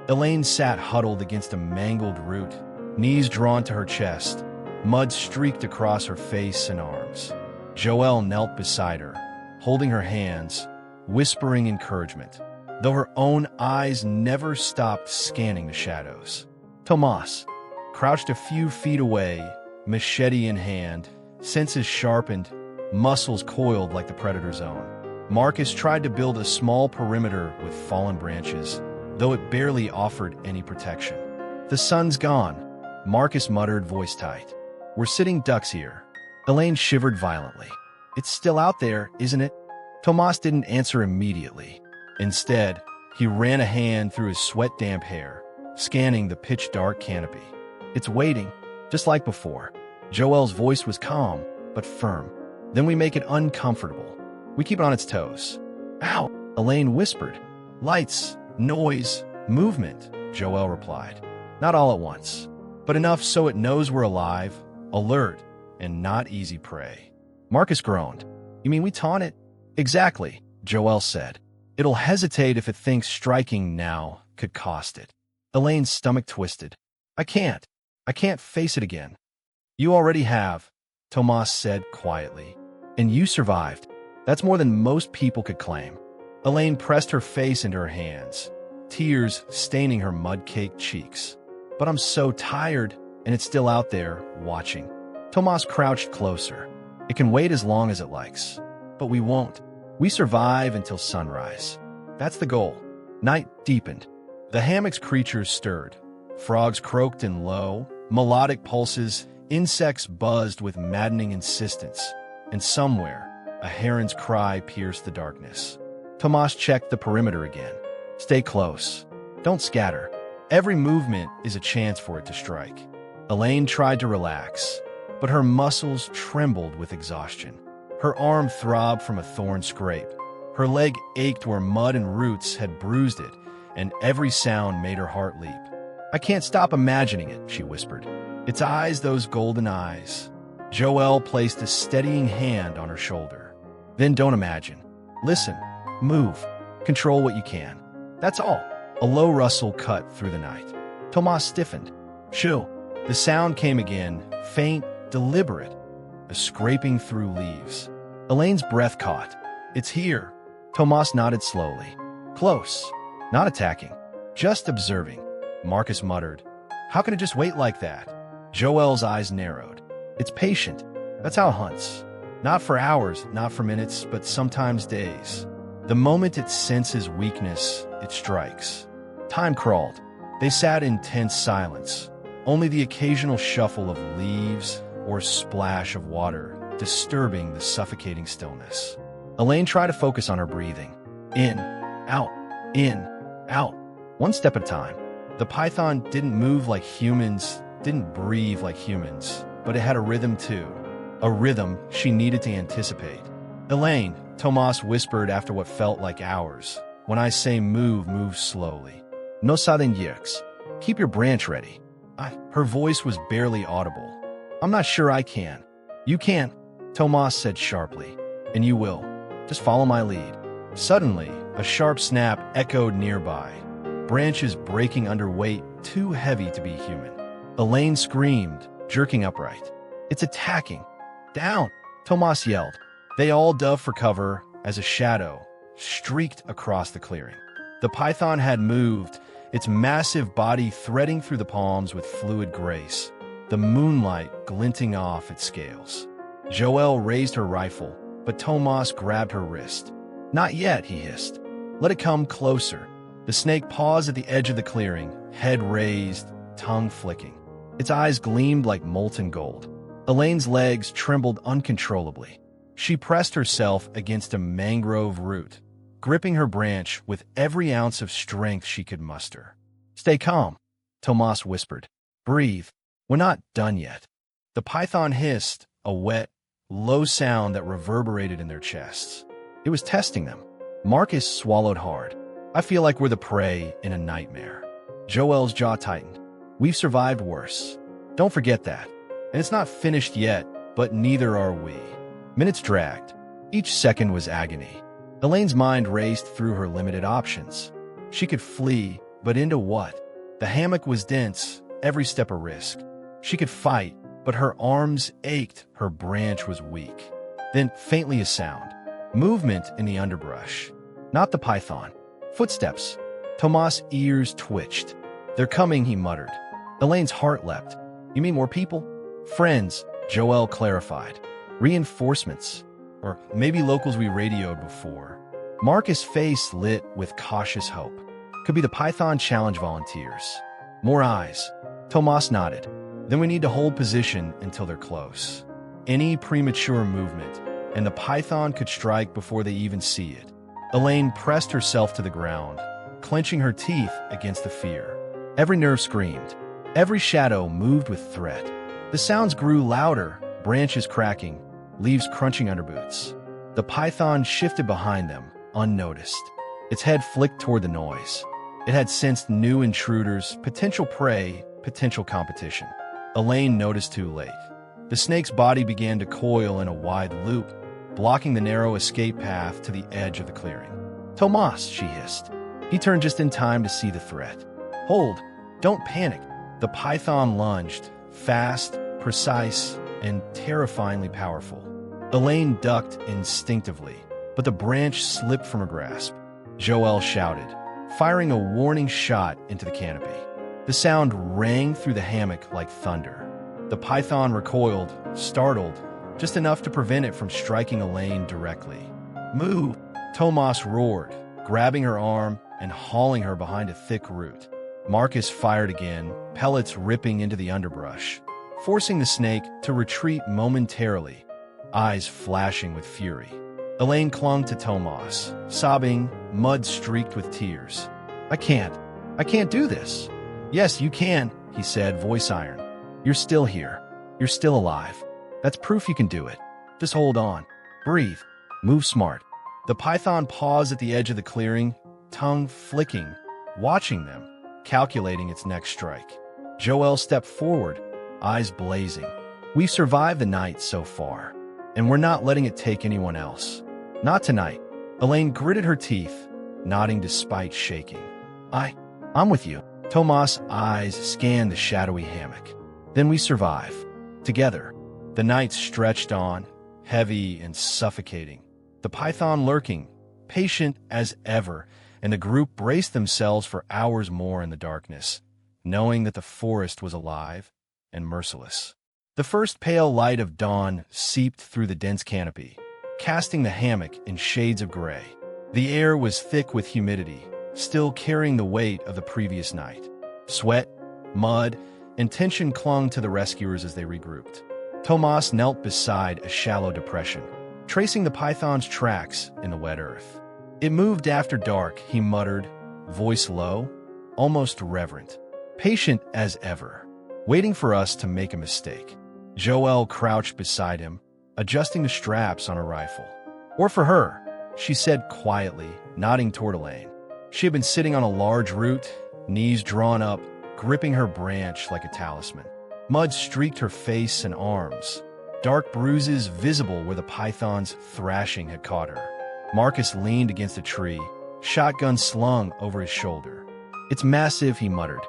Elaine sat huddled against a mangled root, knees drawn to her chest, mud streaked across her face and arms. Joel knelt beside her, holding her hands, whispering encouragement, though her own eyes never stopped scanning the shadows. Tomas, crouched a few feet away, machete in hand, senses sharpened, muscles coiled like the predator's own. Marcus tried to build a small perimeter with fallen branches, though it barely offered any protection. The sun's gone, Marcus muttered, voice tight. We're sitting ducks here. Elaine shivered violently. It's still out there, isn't it? Tomas didn't answer immediately. Instead, he ran a hand through his sweat-damp hair, scanning the pitch-dark canopy. It's waiting, just like before. Joel's voice was calm, but firm. Then we make it uncomfortable. We keep it on its toes. Ow, Elaine whispered. Lights, noise, movement, Joel replied. Not all at once, but enough so it knows we're alive, alert, and not easy prey. Marcus groaned. You mean we taunt it? Exactly, Joel said. It'll hesitate if it thinks striking now could cost it. Elaine's stomach twisted. I can't face it again. You already have, Tomas said quietly. And you survived. That's more than most people could claim. Elaine pressed her face into her hands, tears staining her mud-caked cheeks. But I'm so tired, and it's still out there, watching. Tomas crouched closer. It can wait as long as it likes. But we won't. We survive until sunrise. That's the goal. Night deepened. The hammock's creatures stirred. Frogs croaked in low, melodic pulses. Insects buzzed with maddening insistence. And somewhere, a heron's cry pierced the darkness. Tomas checked the perimeter again. Stay close. Don't scatter. Every movement is a chance for it to strike. Elaine tried to relax, but her muscles trembled with exhaustion. Her arm throbbed from a thorn scrape. Her leg ached where mud and roots had bruised it, and every sound made her heart leap. I can't stop imagining it, she whispered. Its eyes, those golden eyes. Joel placed a steadying hand on her shoulder. Then don't imagine. Listen, move, control what you can. That's all. A low rustle cut through the night. Tomas stiffened. Shoo. The sound came again, faint, deliberate, a scraping through leaves. Elaine's breath caught. It's here. Tomas nodded slowly. Close. Not attacking. Just observing. Marcus muttered. How can it just wait like that? Joel's eyes narrowed. It's patient. That's how it hunts. Not for hours, not for minutes, but sometimes days. The moment it senses weakness, it strikes. Time crawled. They sat in tense silence. Only the occasional shuffle of leaves or splash of water disturbing the suffocating stillness. Elaine tried to focus on her breathing. In, out, one step at a time. The python didn't move like humans, didn't breathe like humans, but it had a rhythm too. A rhythm she needed to anticipate. Elaine, Tomas whispered after what felt like hours. When I say move, move slowly. No sudden yerks. Keep your branch ready. Her voice was barely audible. I'm not sure I can. You can, Tomas said sharply. And you will. Just follow my lead. Suddenly, a sharp snap echoed nearby. Branches breaking under weight, too heavy to be human. Elaine screamed, jerking upright. It's attacking. Down, Tomas yelled. They all dove for cover as a shadow streaked across the clearing. The python had moved, its massive body threading through the palms with fluid grace, the moonlight glinting off its scales. Joel raised her rifle, but Tomas grabbed her wrist. Not yet, he hissed. Let it come closer. The snake paused at the edge of the clearing, head raised, tongue flicking. Its eyes gleamed like molten gold. Elaine's legs trembled uncontrollably. She pressed herself against a mangrove root, gripping her branch with every ounce of strength she could muster. Stay calm, Tomas whispered. Breathe. We're not done yet. The python hissed, a wet, low sound that reverberated in their chests. It was testing them. Marcus swallowed hard. I feel like we're the prey in a nightmare. Joel's jaw tightened. We've survived worse. Don't forget that. And it's not finished yet, but neither are we. Minutes dragged. Each second was agony. Elaine's mind raced through her limited options. She could flee, but into what? The hammock was dense, every step a risk. She could fight, but her arms ached, her branch was weak. Then, faintly a sound. Movement in the underbrush. Not the python. Footsteps. Tomas' ears twitched. They're coming, he muttered. Elaine's heart leapt. You mean more people? Friends, Joel clarified. Reinforcements. Or maybe locals we radioed before. Marcus' face lit with cautious hope. Could be the Python Challenge volunteers. More eyes. Tomas nodded. Then we need to hold position until they're close. Any premature movement, and the python could strike before they even see it. Elaine pressed herself to the ground, clenching her teeth against the fear. Every nerve screamed. Every shadow moved with threat. The sounds grew louder, branches cracking, leaves crunching under boots. The python shifted behind them, unnoticed. Its head flicked toward the noise. It had sensed new intruders, potential prey, potential competition. Elaine noticed too late. The snake's body began to coil in a wide loop, blocking the narrow escape path to the edge of the clearing. "Tomas," she hissed. He turned just in time to see the threat. "Hold! Don't panic!" The python lunged, fast, precise, and terrifyingly powerful. Elaine ducked instinctively, but the branch slipped from her grasp. Joel shouted, firing a warning shot into the canopy. The sound rang through the hammock like thunder. The python recoiled, startled, just enough to prevent it from striking Elaine directly. "Move!" Tomas roared, grabbing her arm and hauling her behind a thick root. Marcus fired again, pellets ripping into the underbrush, forcing the snake to retreat momentarily, eyes flashing with fury. Elaine clung to Tomas, sobbing, mud streaked with tears. I can't do this." "Yes, you can," he said, voice iron. "You're still here. You're still alive. That's proof you can do it. Just hold on. Breathe. Move smart." The python paused at the edge of the clearing, tongue flicking, watching them, calculating its next strike. Joel stepped forward, eyes blazing. "We've survived the night so far, and we're not letting it take anyone else. Not tonight." Elaine gritted her teeth, nodding despite shaking. I'm with you." Tomas' eyes scanned the shadowy hammock. "Then we survive. Together." The night stretched on, heavy and suffocating. The python lurking, patient as ever, and the group braced themselves for hours more in the darkness, knowing that the forest was alive and merciless. The first pale light of dawn seeped through the dense canopy, casting the hammock in shades of gray. The air was thick with humidity, still carrying the weight of the previous night. Sweat, mud, and tension clung to the rescuers as they regrouped. Tomas knelt beside a shallow depression, tracing the python's tracks in the wet earth. "It moved after dark," he muttered, voice low, almost reverent, patient as ever, waiting for us to make a mistake. Joelle crouched beside him, adjusting the straps on her rifle. "Or for her," she said quietly, nodding toward Elaine. She had been sitting on a large root, knees drawn up, gripping her branch like a talisman. Mud streaked her face and arms, dark bruises visible where the python's thrashing had caught her. Marcus leaned against a tree, shotgun slung over his shoulder. "It's massive," he muttered.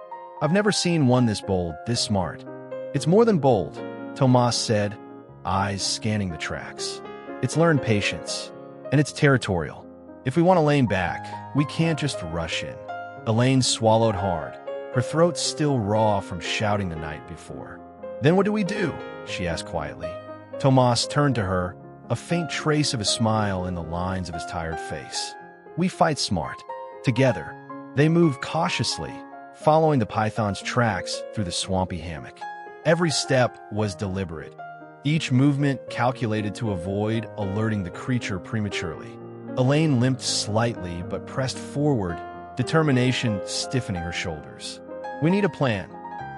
"I've never seen one this bold, this smart." "It's more than bold," Tomas said, eyes scanning the tracks. "It's learned patience, and it's territorial. If we want Elaine back, we can't just rush in." Elaine swallowed hard, her throat still raw from shouting the night before. "Then what do we do?" she asked quietly. Tomas turned to her, a faint trace of a smile in the lines of his tired face. "We fight smart. Together." They moved cautiously, following the python's tracks through the swampy hammock. Every step was deliberate, each movement calculated to avoid alerting the creature prematurely. Elaine limped slightly but pressed forward, determination stiffening her shoulders. "We need a plan,"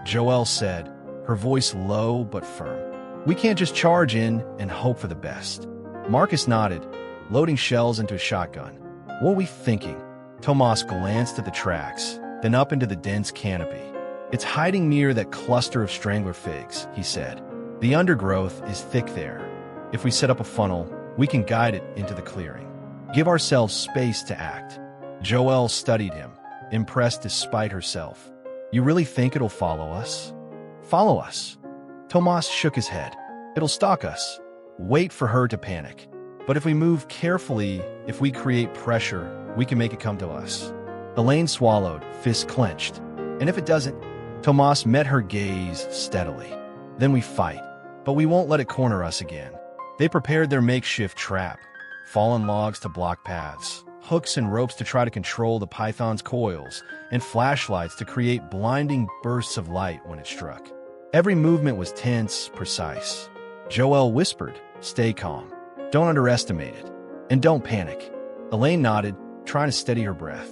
Joelle said, her voice low but firm. "We can't just charge in and hope for the best." Marcus nodded, loading shells into a shotgun. "What are we thinking?" Tomas glanced at the tracks, then up into the dense canopy. "It's hiding near that cluster of strangler figs," he said. "The undergrowth is thick there. If we set up a funnel, we can guide it into the clearing. Give ourselves space to act." Joelle studied him, impressed despite herself. "You really think it'll follow us?" "Follow us?" Tomas shook his head. "It'll stalk us. Wait for her to panic. But if we move carefully, if we create pressure, we can make it come to us." Elaine swallowed, fists clenched. "And if it doesn't?" Tomas met her gaze steadily. "Then we fight. But we won't let it corner us again." They prepared their makeshift trap, fallen logs to block paths, hooks and ropes to try to control the python's coils, and flashlights to create blinding bursts of light when it struck. Every movement was tense, precise. Joelle whispered, "Stay calm. Don't underestimate it. And don't panic. Elaine nodded, trying to steady her breath.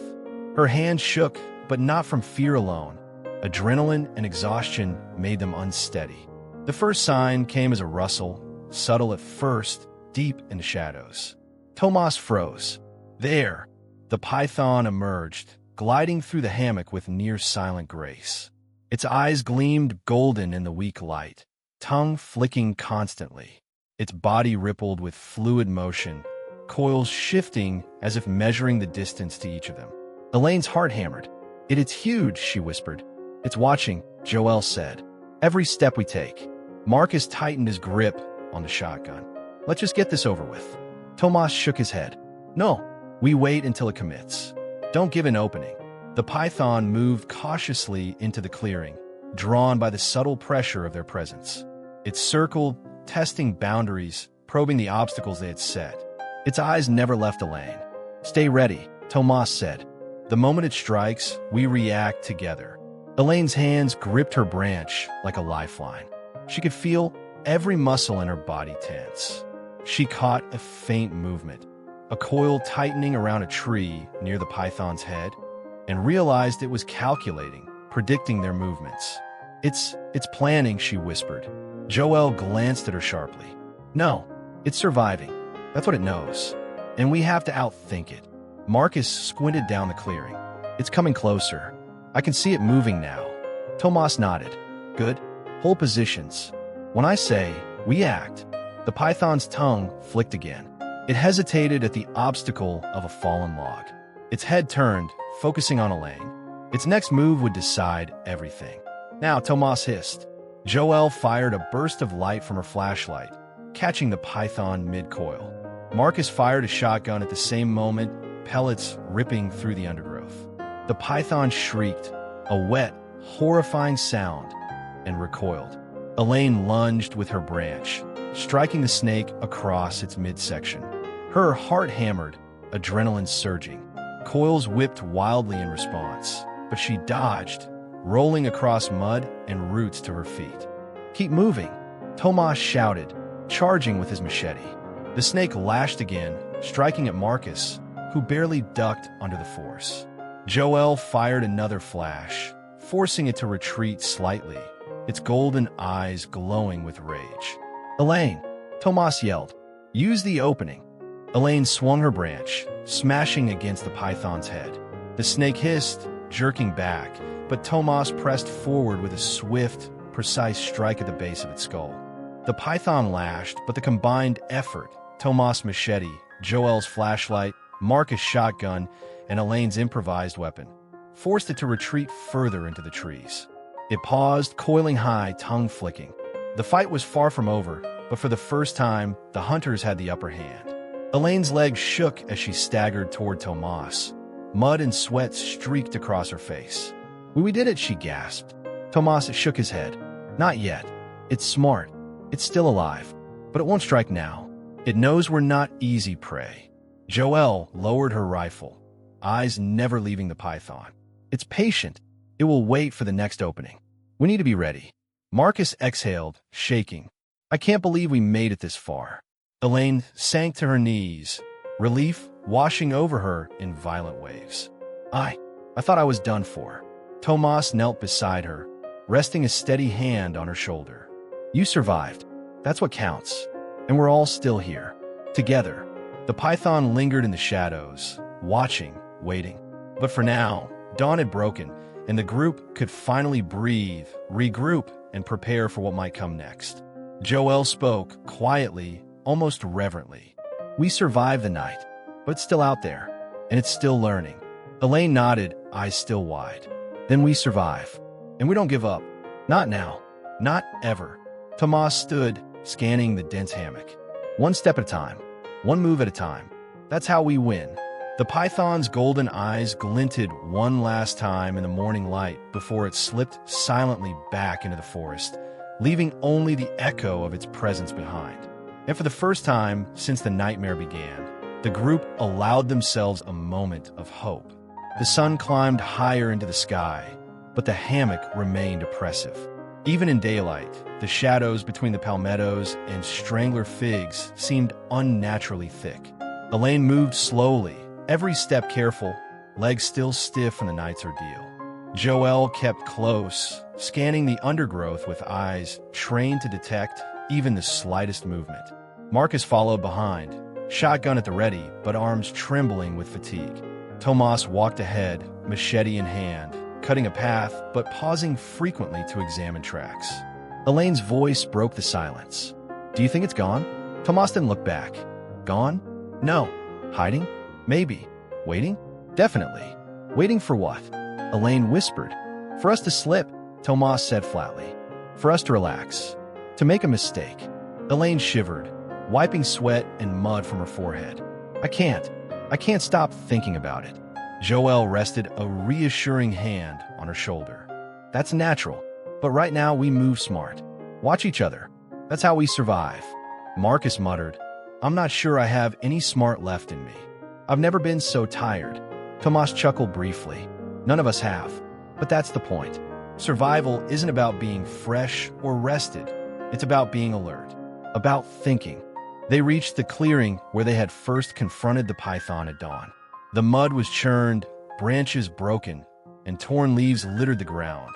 Her hands shook, but not from fear alone. Adrenaline and exhaustion made them unsteady. The first sign came as a rustle, subtle at first, deep in the shadows. Tomas froze. There, the python emerged, gliding through the hammock with near-silent grace. Its eyes gleamed golden in the weak light, tongue flicking constantly. Its body rippled with fluid motion, coils shifting as if measuring the distance to each of them. Elaine's heart hammered. It's huge, she whispered. It's watching, Joelle said. Every step we take. Marcus tightened his grip on the shotgun. Let's just get this over with. Tomas shook his head. No, we wait until it commits. Don't give an opening. The python moved cautiously into the clearing, drawn by the subtle pressure of their presence. It circled, testing boundaries, probing the obstacles they had set. Its eyes never left Elaine. Stay ready, Tomas said. The moment it strikes, we react together. Elaine's hands gripped her branch like a lifeline. She could feel every muscle in her body tense. She caught a faint movement, a coil tightening around a tree near the python's head, and realized it was calculating, predicting their movements. It's planning, she whispered. Joelle glanced at her sharply. No, it's surviving. That's what it knows. And we have to outthink it. Marcus squinted down the clearing. It's coming closer. I can see it moving now. Tomas nodded. Good. Hold positions. When I say, we act. The python's tongue flicked again. It hesitated at the obstacle of a fallen log. Its head turned, focusing on Elaine. Its next move would decide everything. Now, Tomas hissed. Joelle fired a burst of light from her flashlight, catching the python mid-coil. Marcus fired a shotgun at the same moment, pellets ripping through the undergrowth. The python shrieked, a wet, horrifying sound, and recoiled. Elaine lunged with her branch, striking the snake across its midsection. Her heart hammered, adrenaline surging. Coils whipped wildly in response, but she dodged, rolling across mud and roots to her feet. Keep moving, Tomas shouted, charging with his machete. The snake lashed again, striking at Marcus, who barely ducked under the force. Joelle fired another flash, forcing it to retreat slightly, its golden eyes glowing with rage. Elaine, Tomas yelled, use the opening. Elaine swung her branch, smashing against the python's head. The snake hissed, jerking back, but Tomas pressed forward with a swift, precise strike at the base of its skull. The python lashed, but the combined effort, Tomas' machete, Joelle's flashlight, Marcus' shotgun, and Elaine's improvised weapon, forced it to retreat further into the trees. It paused, coiling high, tongue flicking. The fight was far from over, but for the first time, the hunters had the upper hand. Elaine's legs shook as she staggered toward Tomas. Mud and sweat streaked across her face. We did it, she gasped. Tomas shook his head. Not yet. It's smart. It's still alive. But it won't strike now. It knows we're not easy prey. Joelle lowered her rifle, eyes never leaving the python. It's patient. It will wait for the next opening. We need to be ready. Marcus exhaled, shaking. I can't believe we made it this far. Elaine sank to her knees, relief washing over her in violent waves. I thought I was done for. Tomas knelt beside her, resting a steady hand on her shoulder. You survived. That's what counts. And we're all still here. Together. The python lingered in the shadows, watching, waiting. But for now, dawn had broken, and the group could finally breathe, regroup, and prepare for what might come next. Joelle spoke, quietly, almost reverently. We survived the night, but it's still out there, and it's still learning. Elaine nodded, eyes still wide. Then we survive, and we don't give up. Not now. Not ever. Tomas stood, scanning the dense hammock. One step at a time. One move at a time. That's how we win. The python's golden eyes glinted one last time in the morning light before it slipped silently back into the forest, leaving only the echo of its presence behind. And for the first time since the nightmare began, the group allowed themselves a moment of hope. The sun climbed higher into the sky, but the hammock remained oppressive. Even in daylight, the shadows between the palmettos and strangler figs seemed unnaturally thick. Elaine moved slowly, every step careful, legs still stiff from the night's ordeal. Joelle kept close, scanning the undergrowth with eyes trained to detect even the slightest movement. Marcus followed behind, shotgun at the ready, but arms trembling with fatigue. Tomas walked ahead, machete in hand, cutting a path but pausing frequently to examine tracks. Elaine's voice broke the silence. "Do you think it's gone?" Tomas didn't look back. "Gone? No. Hiding? Maybe. Waiting? Definitely. Waiting for what?" Elaine whispered. "For us to slip," Tomas said flatly. "For us to relax. To make a mistake." Elaine shivered, wiping sweat and mud from her forehead. I can't stop thinking about it." Joelle rested a reassuring hand on her shoulder. "That's natural, but right now we move smart. Watch each other. That's how we survive." Marcus muttered, "I'm not sure I have any smart left in me. I've never been so tired." Tomas chuckled briefly. "None of us have. But that's the point. Survival isn't about being fresh or rested. It's about being alert. About thinking." They reached the clearing where they had first confronted the python at dawn. The mud was churned, branches broken, and torn leaves littered the ground.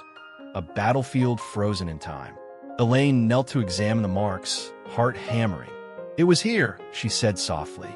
A battlefield frozen in time. Elaine knelt to examine the marks, heart hammering. "It was here," she said softly.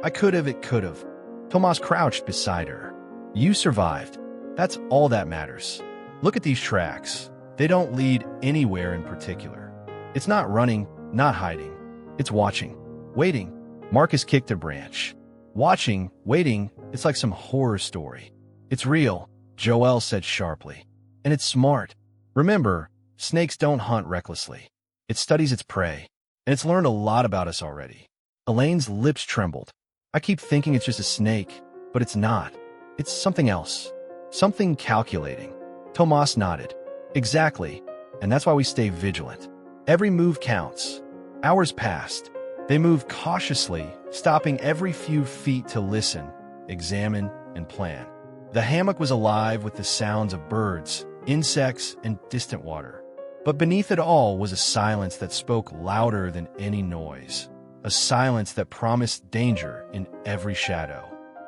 It could have. Tomas crouched beside her. "You survived. That's all that matters. Look at these tracks. They don't lead anywhere in particular. It's not running, not hiding. It's watching. Waiting." Marcus kicked a branch. "Watching, waiting, it's like some horror story." "It's real," Joelle said sharply. "And it's smart. Remember, snakes don't hunt recklessly. It studies its prey, and it's learned a lot about us already." Elaine's lips trembled. "I keep thinking it's just a snake, but it's not. It's something else. Something calculating." Tomas nodded. "Exactly, and that's why we stay vigilant. Every move counts." Hours passed. They moved cautiously, stopping every few feet to listen, examine, and plan. The hammock was alive with the sounds of birds, insects, and distant water. But beneath it all was a silence that spoke louder than any noise, a silence that promised danger in every shadow.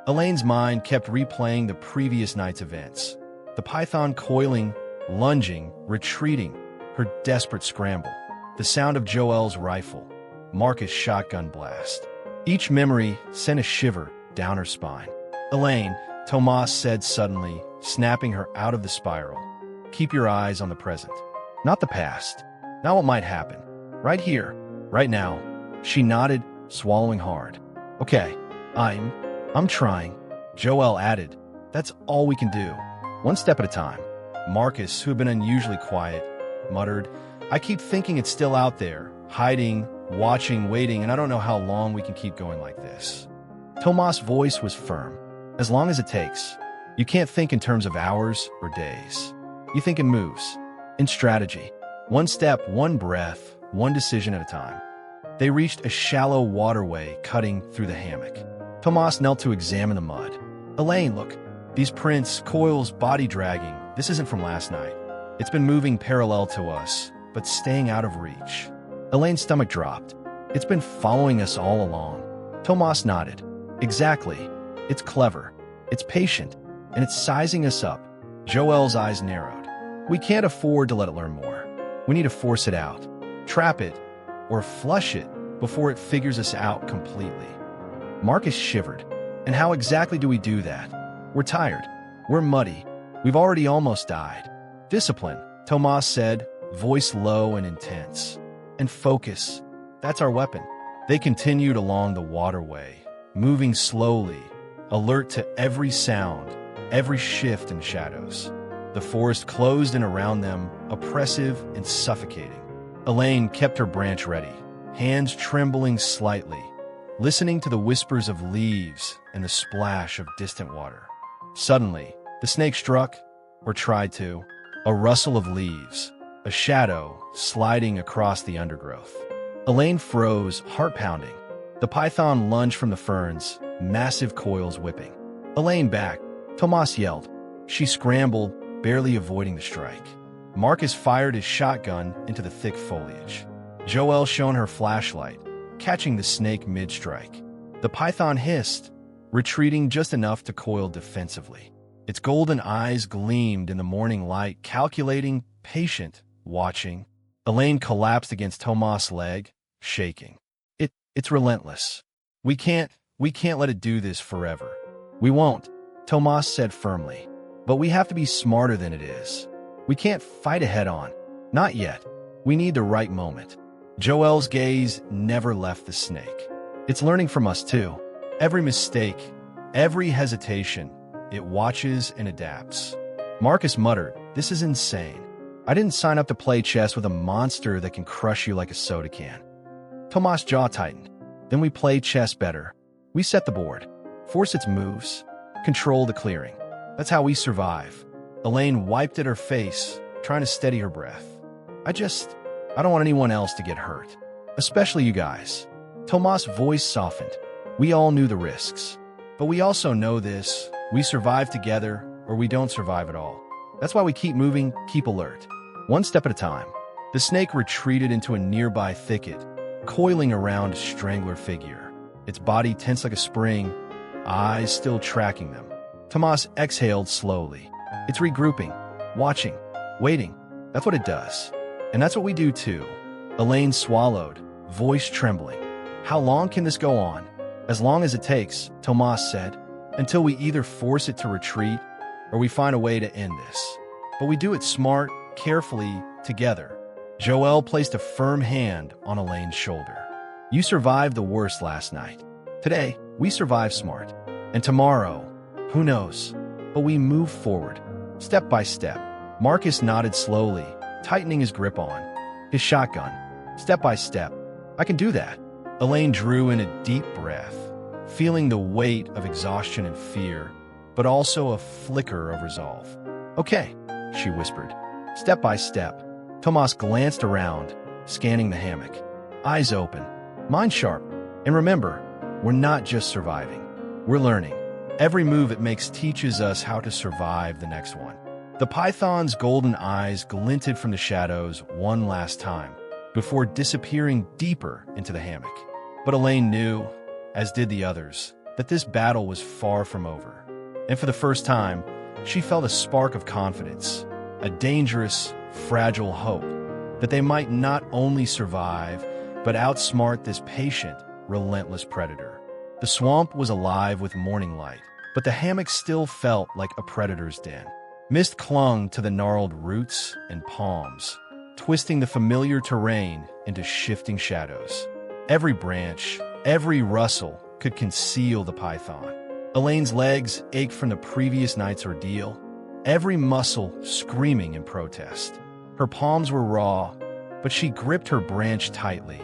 Elaine's mind kept replaying the previous night's events. The python coiling, lunging, retreating, her desperate scramble. The sound of Joelle's rifle, Marcus' shotgun blast. Each memory sent a shiver down her spine. "Elaine," Tomas said suddenly, snapping her out of the spiral. "Keep your eyes on the present. Not the past. Not what might happen. Right here. Right now." She nodded, swallowing hard. "Okay. I'm trying." Joelle added, "That's all we can do. One step at a time." Marcus, who had been unusually quiet, muttered, "I keep thinking it's still out there, hiding, watching, waiting, and I don't know how long we can keep going like this." Tomas' voice was firm. "As long as it takes. You can't think in terms of hours or days. You think in moves, in strategy. One step, one breath, one decision at a time." They reached a shallow waterway cutting through the hammock. Tomas knelt to examine the mud. "Elaine, look. These prints, coils, body dragging. This isn't from last night. It's been moving parallel to us, but staying out of reach." Elaine's stomach dropped. "It's been following us all along." Tomas nodded. "Exactly. It's clever. It's patient. And it's sizing us up." Joelle's eyes narrowed. "We can't afford to let it learn more. We need to force it out. Trap it, or flush it before it figures us out completely." Marcus shivered. "And how exactly do we do that? We're tired. We're muddy. We've already almost died." "Discipline," Tomas said, voice low and intense. "And focus. That's our weapon." They continued along the waterway, moving slowly, alert to every sound, every shift in shadows. The forest closed in around them, oppressive and suffocating. Elaine kept her branch ready, hands trembling slightly, listening to the whispers of leaves and the splash of distant water. Suddenly, the snake struck, or tried to, a rustle of leaves, a shadow sliding across the undergrowth. Elaine froze, heart pounding. The python lunged from the ferns, massive coils whipping. "Elaine, back!" Tomas yelled. She scrambled, barely avoiding the strike. Marcus fired his shotgun into the thick foliage. Joelle shone her flashlight, catching the snake mid-strike. The python hissed, retreating just enough to coil defensively. Its golden eyes gleamed in the morning light, calculating, patient, watching. Elaine collapsed against Tomas' leg, shaking. It's relentless. We can't let it do this forever. We won't, Tomas said firmly. But we have to be smarter than it is. We can't fight it head-on. Not yet. We need the right moment. Joelle's gaze never left the snake. It's learning from us too. Every mistake, every hesitation, it watches and adapts. Marcus muttered, "This is insane. I didn't sign up to play chess with a monster that can crush you like a soda can." Tomas' jaw tightened. Then we play chess better. We set the board, force its moves, control the clearing. That's how we survive. Elaine wiped at her face, trying to steady her breath. I don't want anyone else to get hurt. Especially you guys. Tomas' voice softened. We all knew the risks. But we also know this. We survive together, or we don't survive at all. That's why we keep moving, keep alert. One step at a time. The snake retreated into a nearby thicket, coiling around a strangler figure. Its body tense like a spring, eyes still tracking them. Tomas exhaled slowly. It's regrouping, watching, waiting. That's what it does. And that's what we do too. Elaine swallowed, voice trembling. How long can this go on? As long as it takes, Tomas said, until we either force it to retreat or we find a way to end this. But we do it smart, carefully, together. Joelle placed a firm hand on Elaine's shoulder. You survived the worst last night. Today, we survive smart. And tomorrow, who knows? But we move forward, step by step. Marcus nodded slowly, tightening his grip on his shotgun. Step by step. I can do that. Elaine drew in a deep breath, feeling the weight of exhaustion and fear, but also a flicker of resolve. Okay, she whispered. Step by step. Tomas glanced around, scanning the hammock. Eyes open, mind sharp. And remember, we're not just surviving. We're learning. Every move it makes teaches us how to survive the next one. The python's golden eyes glinted from the shadows one last time, before disappearing deeper into the hammock. But Elaine knew, as did the others, that this battle was far from over. And for the first time, she felt a spark of confidence, a dangerous, fragile hope that they might not only survive, but outsmart this patient, relentless predator. The swamp was alive with morning light, but the hammock still felt like a predator's den. Mist clung to the gnarled roots and palms, twisting the familiar terrain into shifting shadows. Every branch, every rustle could conceal the python. Elaine's legs ached from the previous night's ordeal, every muscle screaming in protest. Her palms were raw, but she gripped her branch tightly,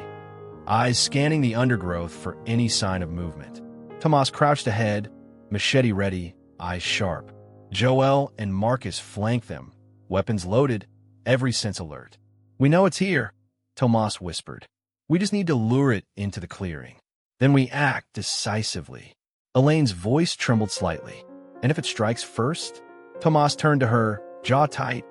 eyes scanning the undergrowth for any sign of movement. Tomas crouched ahead, machete ready, eyes sharp. Joelle and Marcus flanked them, weapons loaded, every sense alert. We know it's here, Tomas whispered. We just need to lure it into the clearing. Then we act decisively. Elaine's voice trembled slightly. And if it strikes first? Tomas turned to her, jaw tight,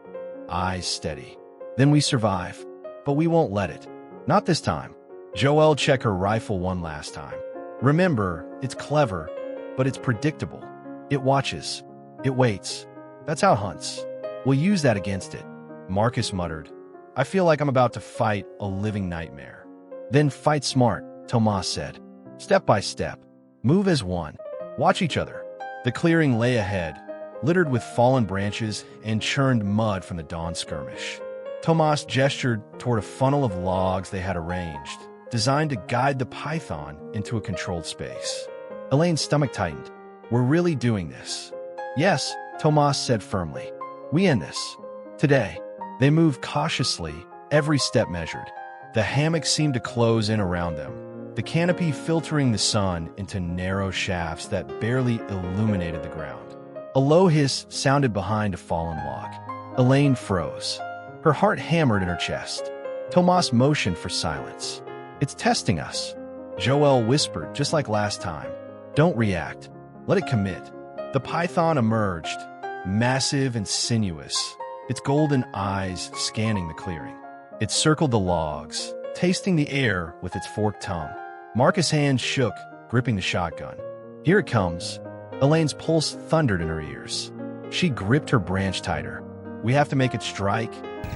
eyes steady. Then we survive. But we won't let it. Not this time. Joelle checked her rifle one last time. Remember, it's clever, but it's predictable. It watches. It waits. That's how it hunts. We'll use that against it. Marcus muttered. I feel like I'm about to fight a living nightmare. Then fight smart, Tomas said. Step by step. Move as one. Watch each other. The clearing lay ahead, littered with fallen branches and churned mud from the dawn skirmish. Tomas gestured toward a funnel of logs they had arranged, designed to guide the python into a controlled space. Elaine's stomach tightened. We're really doing this. Yes, Tomas said firmly. We end this. Today. They moved cautiously, every step measured. The hammock seemed to close in around them, the canopy filtering the sun into narrow shafts that barely illuminated the ground. A low hiss sounded behind a fallen log. Elaine froze. Her heart hammered in her chest. Tomas motioned for silence. It's testing us. Joelle whispered, just like last time. Don't react. Let it commit. The python emerged, massive and sinuous, its golden eyes scanning the clearing. It circled the logs, tasting the air with its forked tongue. Marcus' hands shook, gripping the shotgun. Here it comes. Elaine's pulse thundered in her ears. She gripped her branch tighter. We have to make it strike,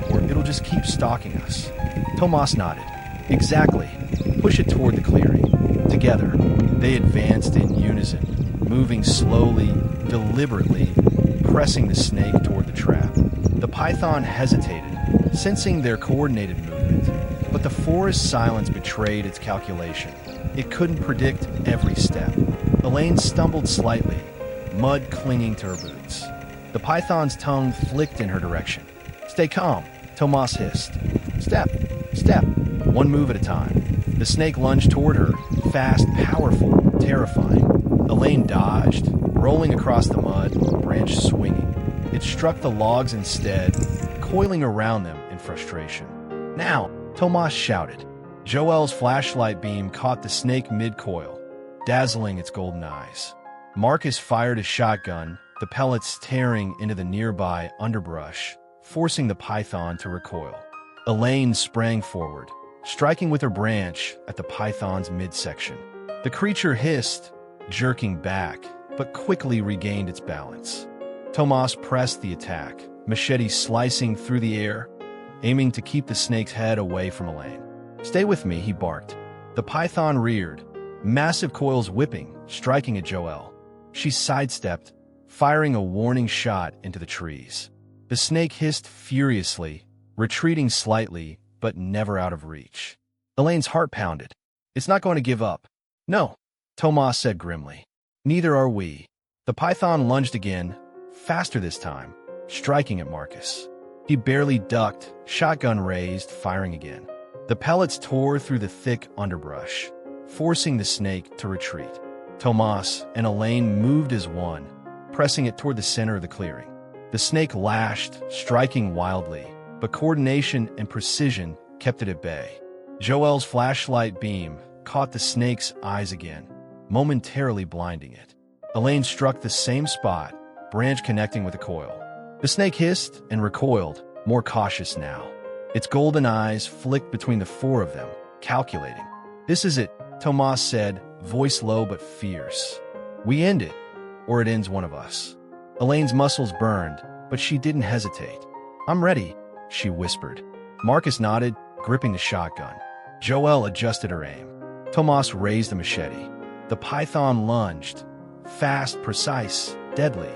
or it'll just keep stalking us. Tomas nodded. Exactly. Push it toward the clearing. Together, they advanced in unison, moving slowly, deliberately, pressing the snake toward the trap. The python hesitated, sensing their coordinated movement, but the forest silence betrayed its calculation. It couldn't predict every step. Elaine stumbled slightly, mud clinging to her boots. The python's tongue flicked in her direction. Stay calm, Tomas hissed. Step, step, one move at a time. The snake lunged toward her, fast, powerful, terrifying. Elaine dodged, rolling across the mud, branch swinging. It struck the logs instead, coiling around them in frustration. Now, Tomas shouted. Joel's flashlight beam caught the snake mid-coil, dazzling its golden eyes. Marcus fired a shotgun, the pellets tearing into the nearby underbrush, forcing the python to recoil. Elaine sprang forward, striking with her branch at the python's midsection. The creature hissed, jerking back, but quickly regained its balance. Tomas pressed the attack, machete slicing through the air, aiming to keep the snake's head away from Elaine. Stay with me, he barked. The python reared, massive coils whipping, striking at Joel. She sidestepped, firing a warning shot into the trees. The snake hissed furiously, retreating slightly, but never out of reach. Elaine's heart pounded. It's not going to give up. No, Tomas said grimly. Neither are we. The python lunged again, faster this time, striking at Marcus. He barely ducked, shotgun raised, firing again. The pellets tore through the thick underbrush, forcing the snake to retreat. Tomas and Elaine moved as one, pressing it toward the center of the clearing. The snake lashed, striking wildly, but coordination and precision kept it at bay. Joel's flashlight beam caught the snake's eyes again, momentarily blinding it. Elaine struck the same spot, branch connecting with the coil. The snake hissed and recoiled, more cautious now. Its golden eyes flicked between the four of them, calculating. This is it, Tomas said, voice low but fierce. We end it, or it ends one of us. Elaine's muscles burned, but she didn't hesitate. I'm ready, she whispered. Marcus nodded, gripping the shotgun. Joel adjusted her aim. Tomas raised the machete. The python lunged, fast, precise, deadly,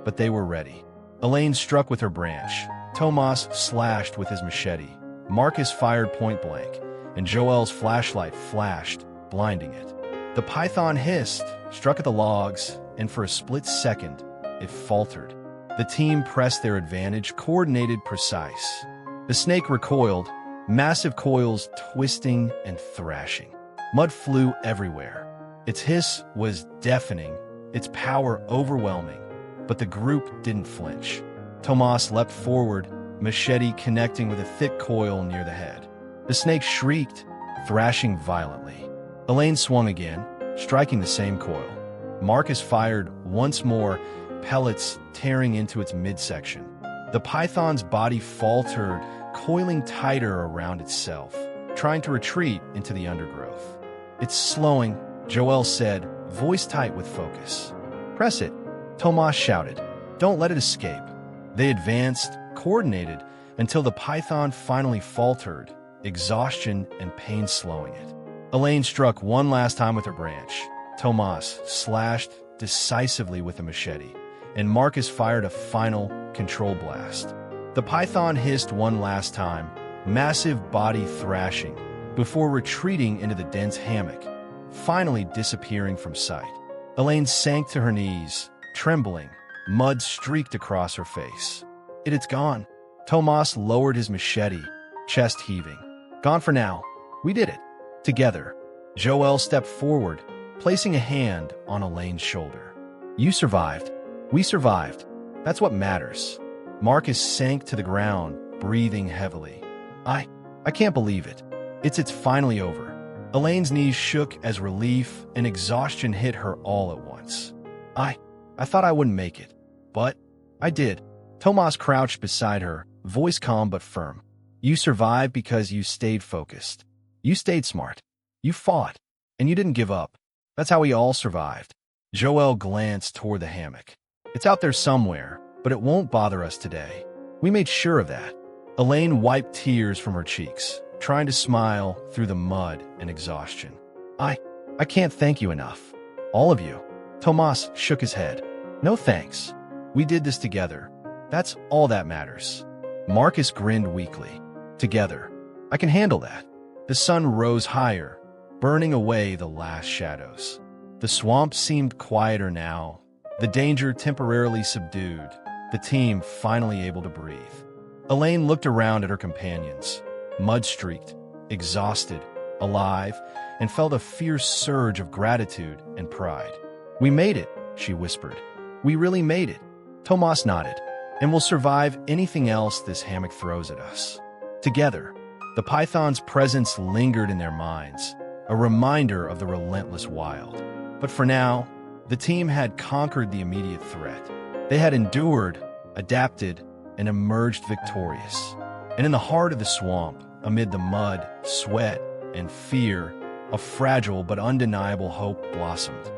but they were ready. Elaine struck with her branch. Tomas slashed with his machete. Marcus fired point blank, and Joel's flashlight flashed, blinding it. The python hissed, struck at the logs, and for a split second, it faltered. The team pressed their advantage, coordinated, precise. The snake recoiled, massive coils twisting and thrashing. Mud flew everywhere. Its hiss was deafening, its power overwhelming, but the group didn't flinch. Tomas leapt forward, machete connecting with a thick coil near the head. The snake shrieked, thrashing violently. Elaine swung again, striking the same coil. Marcus fired once more, pellets tearing into its midsection. The python's body faltered, coiling tighter around itself, trying to retreat into the undergrowth. It's slowing, Joel said, voice tight with focus. Press it, Tomas shouted. Don't let it escape. They advanced, coordinated, until the python finally faltered, exhaustion and pain slowing it. Elaine struck one last time with her branch. Tomas slashed decisively with a machete, and Marcus fired a final control blast. The python hissed one last time, massive body thrashing, before retreating into the dense hammock, finally disappearing from sight. Elaine sank to her knees, trembling. Mud streaked across her face. It's gone. Tomas lowered his machete, chest heaving. Gone for now. We did it. Together. Joel stepped forward, placing a hand on Elaine's shoulder. You survived. We survived. That's what matters. Marcus sank to the ground, breathing heavily. I can't believe it. It's finally over. Elaine's knees shook as relief and exhaustion hit her all at once. I thought I wouldn't make it, but I did. Tomas crouched beside her, voice calm but firm. You survived because you stayed focused. You stayed smart. You fought. And you didn't give up. That's how we all survived. Joel glanced toward the hammock. It's out there somewhere, but it won't bother us today. We made sure of that. Elaine wiped tears from her cheeks, trying to smile through the mud and exhaustion. I can't thank you enough. All of you. Tomas shook his head. No thanks. We did this together. That's all that matters. Marcus grinned weakly. Together. I can handle that. The sun rose higher, burning away the last shadows. The swamp seemed quieter now, the danger temporarily subdued, the team finally able to breathe. Elaine looked around at her companions, mud-streaked, exhausted, alive, and felt a fierce surge of gratitude and pride. We made it, she whispered. We really made it. Tomas nodded. And we'll survive anything else this hammock throws at us. Together, the python's presence lingered in their minds, a reminder of the relentless wild. But for now, the team had conquered the immediate threat. They had endured, adapted, and emerged victorious. And in the heart of the swamp, amid the mud, sweat, and fear, a fragile but undeniable hope blossomed.